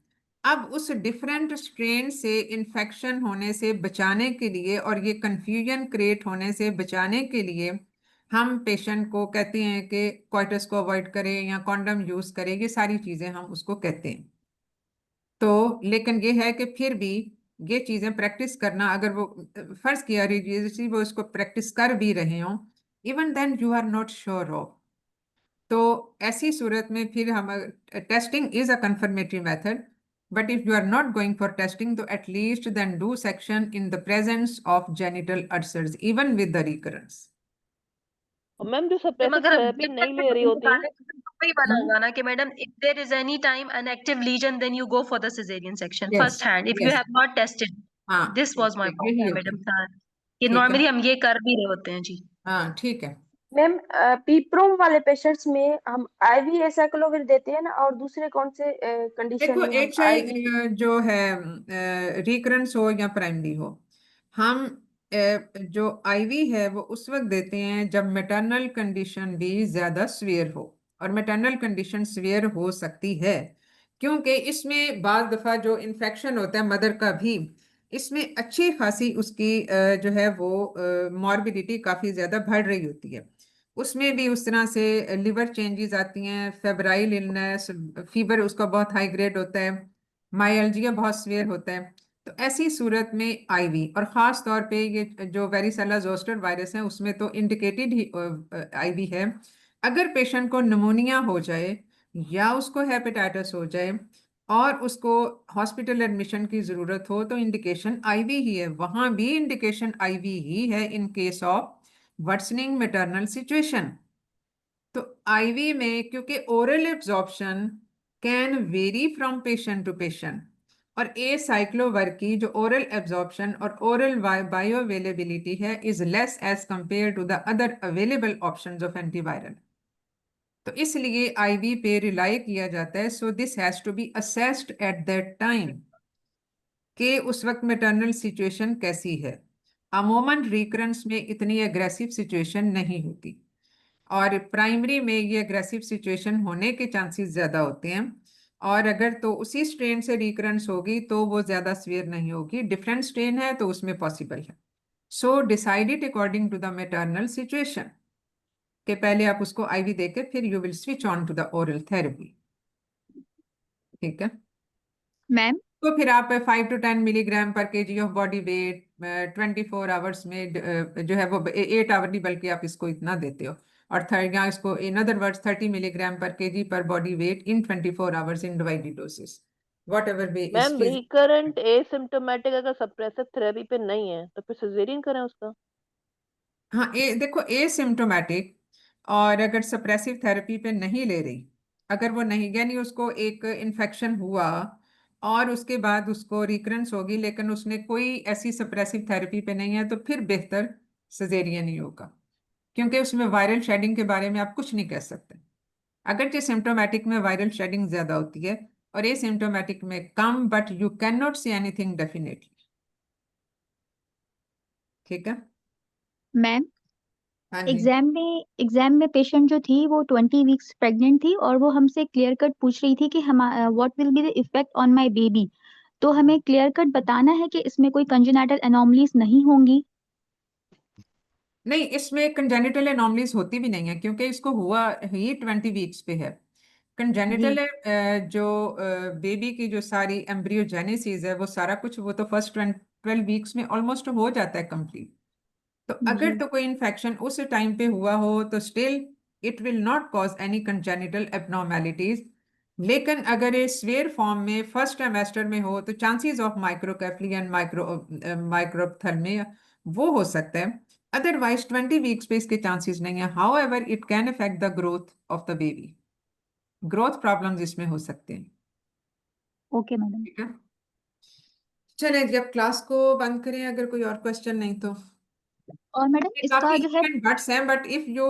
अब उस डिफरेंट स्ट्रेन से इन्फेक्शन होने से बचाने के लिए और ये कंफ्यूजन क्रिएट होने से बचाने के लिए हम पेशेंट को कहते हैं कि क्वार्टर्स को अवॉइड करें या कॉन्डम यूज करें, ये सारी चीजें हम उसको कहते हैं। तो लेकिन ये है कि फिर भी ये चीजें प्रैक्टिस करना, अगर वो फर्ज किया रिलीजियसली वो इसको प्रैक्टिस कर भी रहे हो, even then you are not sure of, तो ऐसी सूरत में फिर हम, testing is a confirmatory method, but if you are not going for testing तो at least then do section in the presence of genital ulcers even with the recurrence. और ma'am जो ma'am suppressive अगर थेरेपी नहीं ले रही होती हैं, वही वाला होगा ना कि madam if there is any time an active lesion then you go for the caesarean section yes, first hand if you yes, have not tested. हाँ, दिस वाज माय यही पॉइंट होता मैडम है, सर कि ठीक है, normally हम ये कर भी रहे होते हैं जी। हाँ, ठीक है। मैम पीप्रोम वाले पेशेंट्स में हम आईवी एसाइक्लोविर देते हैं ना, और दूसरे कौन से कंडीशन देखो, में हम एच आईवी? जो है, रिकरेंस हो या प्राइमरी हो, हम जो आईवी है वो उस वक्त देते हैं जब मैटरनल कंडीशन भी ज्यादा सीवियर हो, और मैटरनल कंडीशन सीवियर हो सकती है क्योंकि इसमें बाज दफा जो इन्फेक्शन होता है मदर का भी, इसमें अच्छी खासी उसकी जो है वो मॉर्बिडिटी काफी ज्यादा बढ़ रही होती है। उसमें भी उस तरह से लिवर चेंजेस आती हैं, फेब्राइल इलनेस, फीवर उसका बहुत हाई ग्रेड होता है, माइल्जिया बहुत सीवियर होता है। तो ऐसी सूरत में आईवी, और ख़ास तौर पे ये जो वेरिसेला जोस्टर वायरस है उसमें तो इंडिकेटेड ही आईवी है। अगर पेशेंट को निमोनिया हो जाए या उसको हेपेटाइटिस हो जाए और उसको हॉस्पिटल एडमिशन की ज़रूरत हो तो इंडिकेशन आईवी ही है, वहाँ भी इंडिकेशन आईवी ही है in case of worsening maternal situation. तो आईवी में क्योंकि oral absorption can vary from patient to patient, और ए साइक्लोवर की जो ओरल एब्जॉर्प्शन और ओरल बायो अवेलेबिलिटी है is less as compare to the other available options of antiviral. तो इसलिए आईवी पे रिलाई किया जाता है। So this has to be assessed at that time कि उस वक्त मैटरनल सिचुएशन कैसी है। अमूमन रिकरेंस में इतनी एग्रेसिव सिचुएशन नहीं होती, और प्राइमरी में ये अग्रेसिव सिचुएशन होने के चांसेस ज़्यादा होते हैं, और अगर तो उसी स्ट्रेन से रिकरेंस होगी तो वो ज़्यादा सीवियर नहीं होगी, डिफरेंट स्ट्रेन है तो उसमें पॉसिबल है। So decide it according to the maternal situation कि पहले आप उसको आईवी देके फिर you will switch on to the oral therapy, ठीक है। मैम तो फिर आप 5 to 10 मिलीग्राम पर KG of body weight 24 hours में जो है वो 8 आवर नहीं बल्कि आप इसको इतना देते हो, और थर्ड या इसको इन अदर वर्ड्स 30 मिलीग्राम पर केजी पर body weight in 24 hours in divided doses, what ever way ma'am recurrent asymptomatic अगर सप्रेसिव थेरेपी पे नहीं है तो फिर सिजेरियन करें उसका? हाँ, देखो एसिम्टोमेटिक और अगर सप्रेसिव थेरेपी पे नहीं ले रही, अगर वो नहीं, यानी उसको एक इन्फेक्शन हुआ और उसके बाद उसको रिकरेंस होगी लेकिन उसने कोई ऐसी सप्रेसिव थेरेपी पे नहीं है, तो फिर बेहतर सिजेरियन ही होगा, क्योंकि उसमें वायरल शेडिंग के बारे में आप कुछ नहीं कह सकते। अगरचे सिम्टोमेटिक में वायरल शेडिंग ज्यादा होती है और एसिम्टोमेटिक में कम, but you can not see anything definitely. ठीक है मैम, हाँ जी। एग्जाम में पेशेंट जो थी वो 20 वीक्स प्रेग्नेंट थी और वो हमसे क्लियर कट पूछ रही थी कि हम what will be the effect on my baby. तो हमें क्लियर कट बताना है कि इसमें कोई कंजेनिटल एनोमलीज नहीं होंगी। नहीं, इसमें कंजेनिटल एनोमलीज होती भी नहीं है, क्योंकि इसको हुआ ही 20 वीक्स पे है। जी कंजेनिटल जो बेबी की जो सारी एम्ब्रियोजेनेसिस है, वो सारा कुछ वो तो फर्स्ट 12 वीक्स में ऑलमोस्ट हो जाता है कंप्लीट। तो अगर जी तो कोई इन्फेक्शन उस टाइम पे हुआ हो तो still it will not cause any congenital abnormalities. लेकिन अगर ये स्वेयर फॉर्म में फर्स्ट ट्राइमेस्टर में हो तो चांसेस ऑफ माइक्रोकेफली एंड माइक्रोप्थेल्मिया वो हो सकता है। अदरवाइज 20 वीक्स पे इसके चांसेस नहीं है। How ever it can affect the growth of the baby, growth problems इसमें हो सकते हैं। Okay madam. ठीक है, चलें जी, अब क्लास को बंद करें अगर कोई और क्वेश्चन नहीं तो। और मैडम ये इसका काफी जो if है and buts हैं, but if you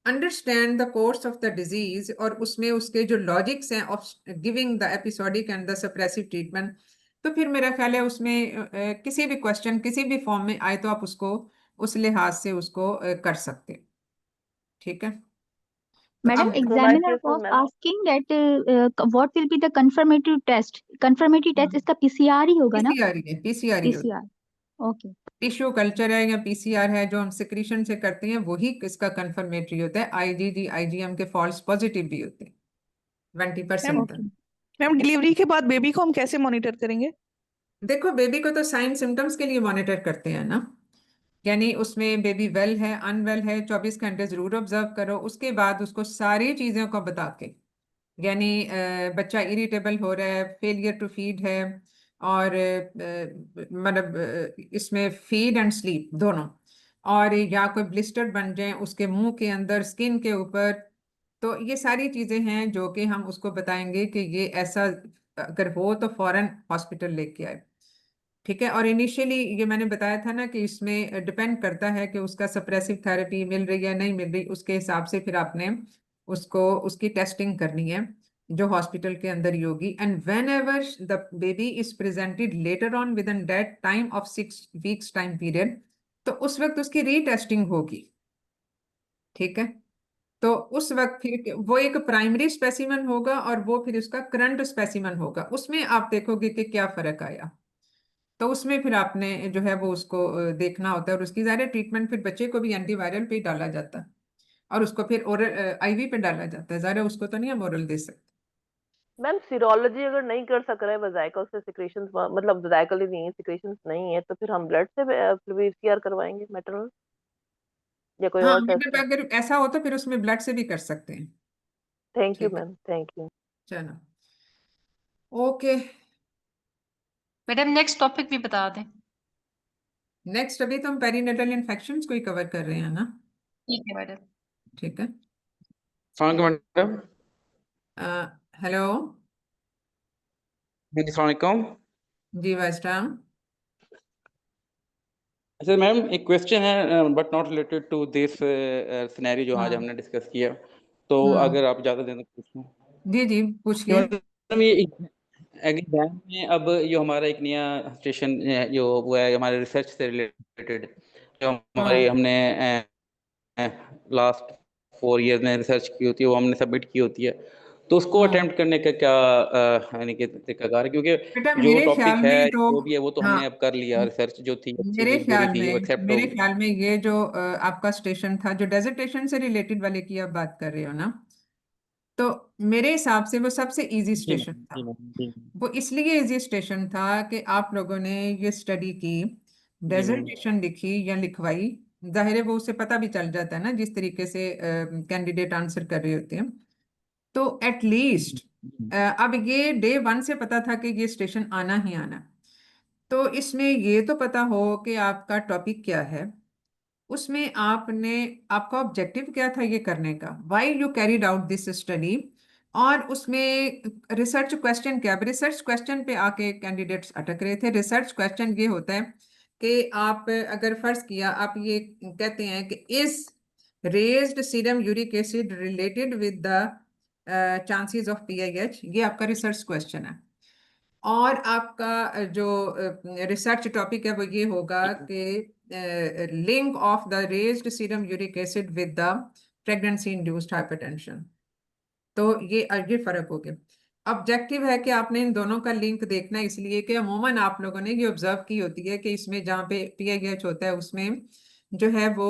understand the course of the disease और उसमें उसके जो लॉजिक्स हैं of giving the episodic and the suppressive treatment, तो फिर मेरा ख्याल है उसमें किसी भी क्वेश्चन किसी भी फॉर्म में आए तो आप उसको उस लिहाज से उसको कर सकते हैं। ठीक है, तो मैडम अब So my examiner question, was ma'am, asking that what will be the confirmatory test इसका पीसीआर ही होगा ना? पीसीआर ही होता है। पीसीआर। ओके। टिश्यू कल्चर है या पीसीआर है जो हम सिक्रीशन से करते हैं, वही इसका कंफर्मेटरी होता है। आईजीजी आईजीएम के फॉल्स पॉजिटिव भी होते हैं मैम 20% तक। ओके। मैम डिलीवरी के बाद बेबी को हम कैसे मॉनिटर करेंगे? देखो, बेबी को तो साइन सिम्टम्स के लिए मॉनिटर करते हैं ना, यानी उसमें बेबी वेल है अनवेल है 24 घंटे जरूर ऑब्जर्व करो। उसके बाद उसको सारी चीज़ों को बता के, यानी बच्चा इरिटेबल हो रहा है, फेलियर टू फीड है, और मतलब इसमें फीड एंड स्लीप दोनों, और या कोई ब्लिस्टर बन जाए उसके मुंह के अंदर, स्किन के ऊपर, तो ये सारी चीज़ें हैं जो कि हम उसको बताएंगे कि ये ऐसा अगर हो तो फौरन हॉस्पिटल लेके आए। ठीक है, और इनिशियली ये मैंने बताया था ना कि इसमें डिपेंड करता है कि उसका सप्रेसिव थेरेपी मिल रही है नहीं मिल रही, उसके हिसाब से फिर आपने उसको उसकी टेस्टिंग करनी है जो हॉस्पिटल के अंदर ही होगी। And when ever the baby is presented later on with in that time of 6 weeks time period, तो उस वक्त उसकी रीटेस्टिंग होगी। ठीक है, तो उस वक्त फिर वो एक प्राइमरी स्पेसिमेन होगा और वो फिर उसका करंट स्पेसिमेन होगा, उसमें आप देखोगे कि क्या फर्क आया। तो उसमें फिर आपने जो है वो उसको देखना होता है, और उसकी ज़्यादा ट्रीटमेंट फिर बच्चे को भी एंटीवायरल पे डाला जाता है और उसको फिर ओरल आईवी पे डाला जाता है, ज़्यादा उसको तो नहीं हम ओरल दे सकते। मैम सीरोलॉजी अगर नहीं कर सक रहे वजाइकल से सिक्रेशंस, मतलब वजाइकल ही नहीं है, सिक्रेशंस नहीं है, तो फिर हम ब्लड से पीसीआर करवाएंगे मैटरनल, या कोई हाँ, और टेस्ट मतलब है? अगर ऐसा हो तो फिर उसमें ब्लड से भी कर सकते हैं। थैंक यू ठीक है, मैम, थैंक यू। चलो, ओके। मैडम नेक्स्ट टॉपिक भी बता दें। नेक्स्ट, अभी तो हम पेरीनेटल इन्फेक्शंस को ही कवर कर रहे हैं ना। ठीक है मैडम। ठीक है, मैडम। हेलो जी अस्सलाम वालेकुम। जी वास्टम। अच्छा मैम, एक क्वेश्चन है but not related to this scenario जो आज हाँ, हमने डिस्कस किया, तो अगर आप इजाज़त दें तो पूछूं जी जी कि पूछिए। मैडम ये एग्जाम में अब जो हमारा एक नया सेशन जो वो है हमारे रिसर्च से रिलेटेड, जो हमारे हाँ हमने लास्ट 4 ईयर में रिसर्च की होती है वो हमने सबमिट की होती है, तो उसको हाँ, अटेम्प्ट करने का क्या यानी कि तरीकाकार है? क्योंकि बेटा जो मेरे टॉपिक ख्याल है में तो, जो भी है वो तो हाँ, हमने अब कर लिया, रिसर्च जो थी अच्छी मेरे थी बुरी ख्याल थी वो में एक्सेप्ट मेरे होगी। ख्याल में ये जो आपका स्टेशन था, जो डेजर्टेशन से रिलेटेड वाले की आप बात कर रहे हो ना, तो मेरे हिसाब से वो सबसे इजी जी स्टेशन मैम, था। जी मैम, जी मैम, वो इसलिए इजी स्टेशन था कि आप लोगों ने ये स्टडी की, जी मैम, डेजर्टेशन लिखी या लिखवाई, जाहिर है वो उसे पता भी चल जाता है ना जिस तरीके से कैंडिडेट आंसर कर रहे होते हैं। तो अब ये डे 1 से पता था कि ये स्टेशन आना ही आना, तो इसमें ये तो पता हो कि आपका टॉपिक क्या है, उसमें आपका ऑब्जेक्टिव क्या था ये करने का, why you carried out this study, और उसमें रिसर्च क्वेश्चन क्या। रिसर्च क्वेश्चन पे आके कैंडिडेट्स अटक रहे थे। रिसर्च क्वेश्चन ये होता है कि आप अगर फर्ज किया आप ये कहते हैं कि is raised serum uric acid related with the chances of PIH, ये आपका रिसर्च क्वेश्चन है। और आपका जो रिसर्च टॉपिक है वो ये होगा कि link of the raised serum uric acid with the pregnancy induced hypertension. तो ये फर्क हो गया। ऑब्जेक्टिव है कि आपने इन दोनों का लिंक देखना है, इसलिए कि अमूमन आप लोगों ने ये ऑब्जर्व की होती है कि इसमें जहाँ पे पीआईएच होता है उसमें जो है वो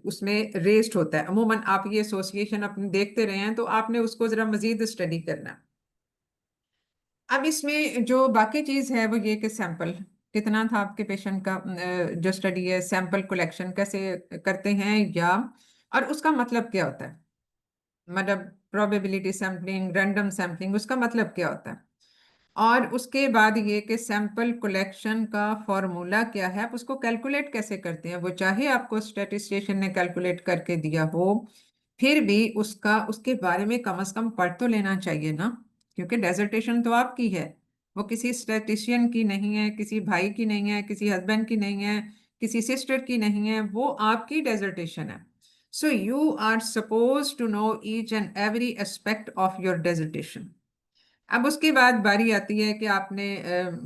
उसमें रेस्ट होता है। अमूमन आप ये एसोसिएशन अपने देखते रहे हैं, तो आपने उसको जरा मजीद स्टडी करना है। अब इसमें जो बाकी चीज है वो ये कि सैंपल कितना था आपके पेशेंट का, जो स्टडी है सैंपल कलेक्शन कैसे करते हैं, या और उसका मतलब क्या होता है, मतलब प्रोबेबिलिटी सैम्पलिंग, रैंडम सैम्पलिंग, उसका मतलब क्या होता है। और उसके बाद ये कि सैंपल कलेक्शन का फॉर्मूला क्या है, आप उसको कैलकुलेट कैसे करते हैं। वो चाहे आपको स्टैटिस्टिशियन ने कैलकुलेट करके दिया हो, फिर भी उसके बारे में कम से कम पढ़ तो लेना चाहिए ना, क्योंकि डेजर्टेशन तो आपकी है, वो किसी स्टैटिस्टिशियन की नहीं है, किसी भाई की नहीं है, किसी हस्बैंड की नहीं है, किसी सिस्टर की नहीं है, वो आपकी डेजर्टेशन है। So you are supposed to know each and every aspect of your dissertation. अब उसके बाद बारी आती है कि आपने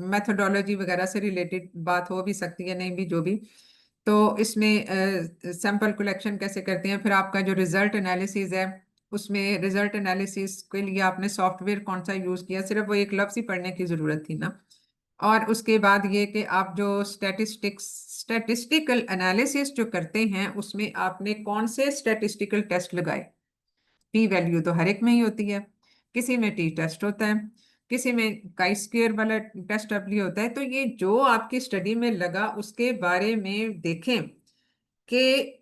मेथोडोलॉजी वगैरह से रिलेटेड बात हो भी सकती है, नहीं भी, जो भी। तो इसमें सैंपल कलेक्शन कैसे करते हैं, फिर आपका जो रिजल्ट एनालिसिस है, उसमें रिजल्ट एनालिसिस के लिए आपने सॉफ्टवेयर कौन सा यूज़ किया, सिर्फ वो एक लफ्ज़ ही पढ़ने की ज़रूरत थी ना। और उसके बाद ये कि आप जो स्टैटिस्टिकल एनालिसिस जो करते हैं उसमें आपने कौन से स्टैटिस्टिकल टेस्ट लगाए। पी वैल्यू तो हर एक में ही होती है, किसी में टी टेस्ट होता है, किसी में काई स्क्वायर वाला टेस्ट डब्ल्यू होता है। तो ये जो आपकी स्टडी में लगा उसके बारे में देखें कि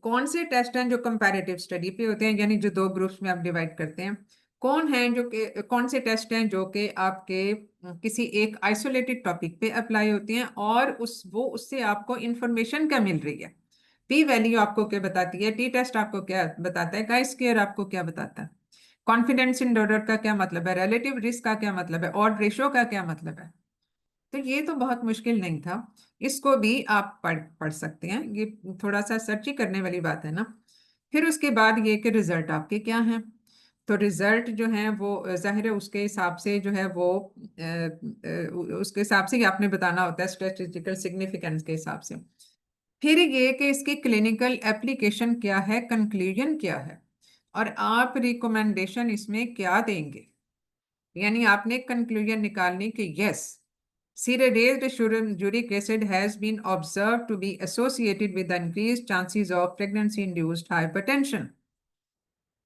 कौन से टेस्ट हैं जो कंपैरेटिव स्टडी पे होते हैं, यानी जो दो ग्रुप्स में आप डिवाइड करते हैं, कौन से टेस्ट हैं जो कि आपके किसी एक आइसोलेटेड टॉपिक पे अप्लाई होते हैं, और उससे आपको इंफॉर्मेशन क्या मिल रही है। पी वैल्यू आपको क्या बताती है, टी टेस्ट आपको क्या बताता है, काई स्क्वायर आपको क्या बताता है, कॉन्फिडेंस इंटरवल का क्या मतलब है, रिलेटिव रिस्क का क्या मतलब है, ऑड रेशो का क्या मतलब है। तो ये तो बहुत मुश्किल नहीं था, इसको भी आप पढ़ सकते हैं, ये थोड़ा सा सर्च ही करने वाली बात है ना। फिर उसके बाद ये कि रिजल्ट आपके क्या हैं। तो रिजल्ट जो है वो जाहिर है उसके हिसाब से जो है वो उसके हिसाब से ही आपने बताना होता है, स्टैटिस्टिकल सिग्निफिकेंस के हिसाब से। फिर ये कि इसकी क्लिनिकल एप्लीकेशन क्या है, कंक्लूजन क्या है, और आप रिकमेंडेशन इसमें क्या देंगे। यानी आपने कंक्लूजन निकालनी कि yes, raised uric acid has been observed to be associated with the increased chances of pregnancy-induced hypertension.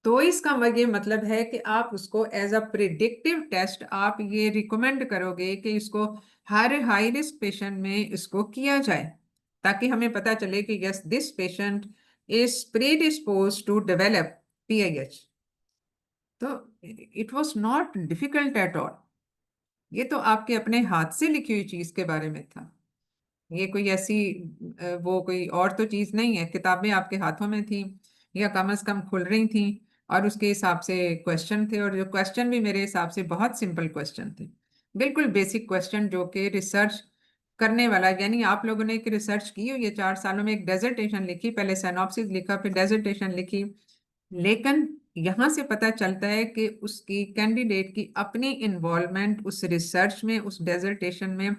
तो इसका ये मतलब है कि आप उसको एज अ प्रिडिक्टिव टेस्ट आप ये रिकमेंड करोगे कि इसको हर हाई रिस्क पेशेंट में इसको किया जाए, ताकि हमें पता चले कि yes this patient is predispose to develop PIH। तो it was not difficult at all, ये तो आपके अपने हाथ से लिखी हुई चीज के बारे में था। ये कोई ऐसी वो कोई और तो चीज नहीं है, किताबें आपके हाथों में थी या कम से कम खुल रही थी, और उसके हिसाब से क्वेश्चन थे, और जो क्वेश्चन भी मेरे हिसाब से बहुत सिंपल क्वेश्चन थे, बिल्कुल बेसिक क्वेश्चन, जो कि रिसर्च करने वाला, यानी आप लोगों ने एक रिसर्च की हुई है 4 सालों में, एक डेजर्टेशन लिखी, पहले सिनॉप्सिस लिखा फिर डेजर्टेशन लिखी, लेकिन यहाँ से पता चलता है कि उसकी कैंडिडेट की अपनी इन्वॉल्वमेंट उस रिसर्च में, उस डेजर्टेशन में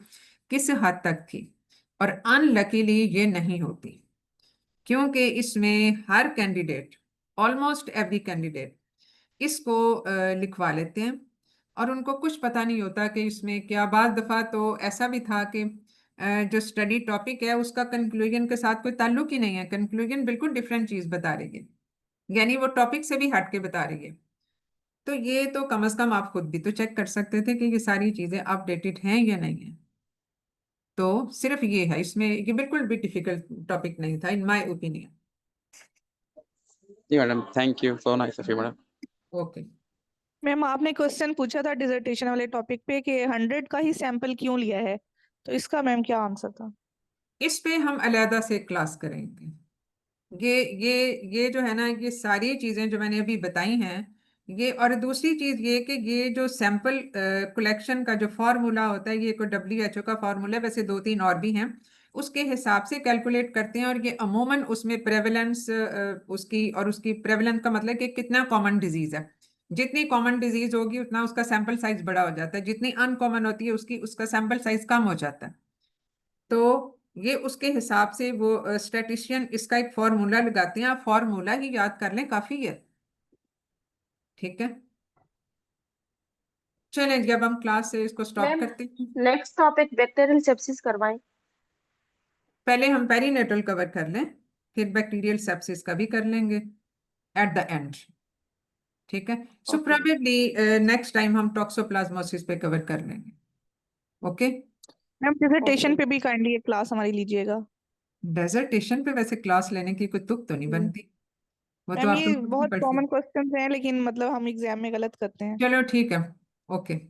किस हद तक थी। और अनलकीली ये नहीं होती, क्योंकि इसमें हर कैंडिडेट, ऑलमोस्ट एवरी कैंडिडेट इसको लिखवा लेते हैं, और उनको कुछ पता नहीं होता कि इसमें क्या। बाज़ दफ़ा तो ऐसा भी था कि जो स्टडी टॉपिक है उसका कंक्लूजन के साथ कोई ताल्लुक ही नहीं है, कंक्लूजन बिल्कुल डिफरेंट चीज़ बता रही है, यानी वो टॉपिक से भी हट के बता रही है। तो ये तो कम से कम आप खुद भी तो चेक कर सकते थे कि ये सारी चीज़ें अपडेटेड हैं या नहीं है। तो सिर्फ ये है, इसमें ये बिल्कुल भी डिफिकल्ट टॉपिक नहीं था इन माय ओपिनियन। जी madam, thank you, so nice of you madam. Okay. Ma'am आपने क्वेश्चन पूछा था डिसर्टेशन वाले टॉपिक पे कि 100 का ही सैंपल क्यों लिया है, तो इसका मैम क्या आंसर था? इस पे हम अलहदा से क्लास करेंगे। ये ये जो है ना, ये सारी चीजें जो मैंने अभी बताई हैं, ये, और दूसरी चीज ये कि ये जो सैंपल कलेक्शन का जो फार्मूला होता है, ये कोई WHO का फार्मूला है, वैसे 2-3 और भी हैं, उसके हिसाब से कैलकुलेट करते हैं। और ये अमूमन उसमें प्रेवलेंस उसकी, और उसकी प्रेवलेंस का मतलब कि कितना कॉमन डिजीज है। जितनी कॉमन डिजीज होगी उतना उसका सैंपल साइज बड़ा हो जाता है, जितनी अनकॉमन होती है उसका सैंपल साइज कम हो जाता है। तो ये उसके हिसाब से वो स्टैटिस्टिशियन इसका एक फॉर्मूला लगाते हैं। आप फॉर्मूला ही याद कर लें, काफी है। ठीक है, चलें जब हम क्लास से इसको स्टॉप मैम करते हैं। नेक्स्ट टॉपिक बैक्टीरियल सेप्सिस करवाएं। पहले हम पेरीनेटल कवर कर लें, फिर बैक्टीरियल सेप्सिस का भी कर लेंगे एट द एंड। ठीक है, so okay probably next time हम टॉक्सोप्लाज्मोसिस पे कवर कर लेंगे। ओके, मैम डिसर्टेशन ओके पे भी काइंडली एक क्लास हमारी लीजिएगा। डेजर्टेशन पे वैसे क्लास लेने की कोई तुक तो नहीं बनती, वो तो मैम आप ये लोगों की बहुत पड़ती। कॉमन क्वेश्चंस हैं, लेकिन मतलब हम एग्जाम में गलत करते हैं। चलो ठीक है, ओके।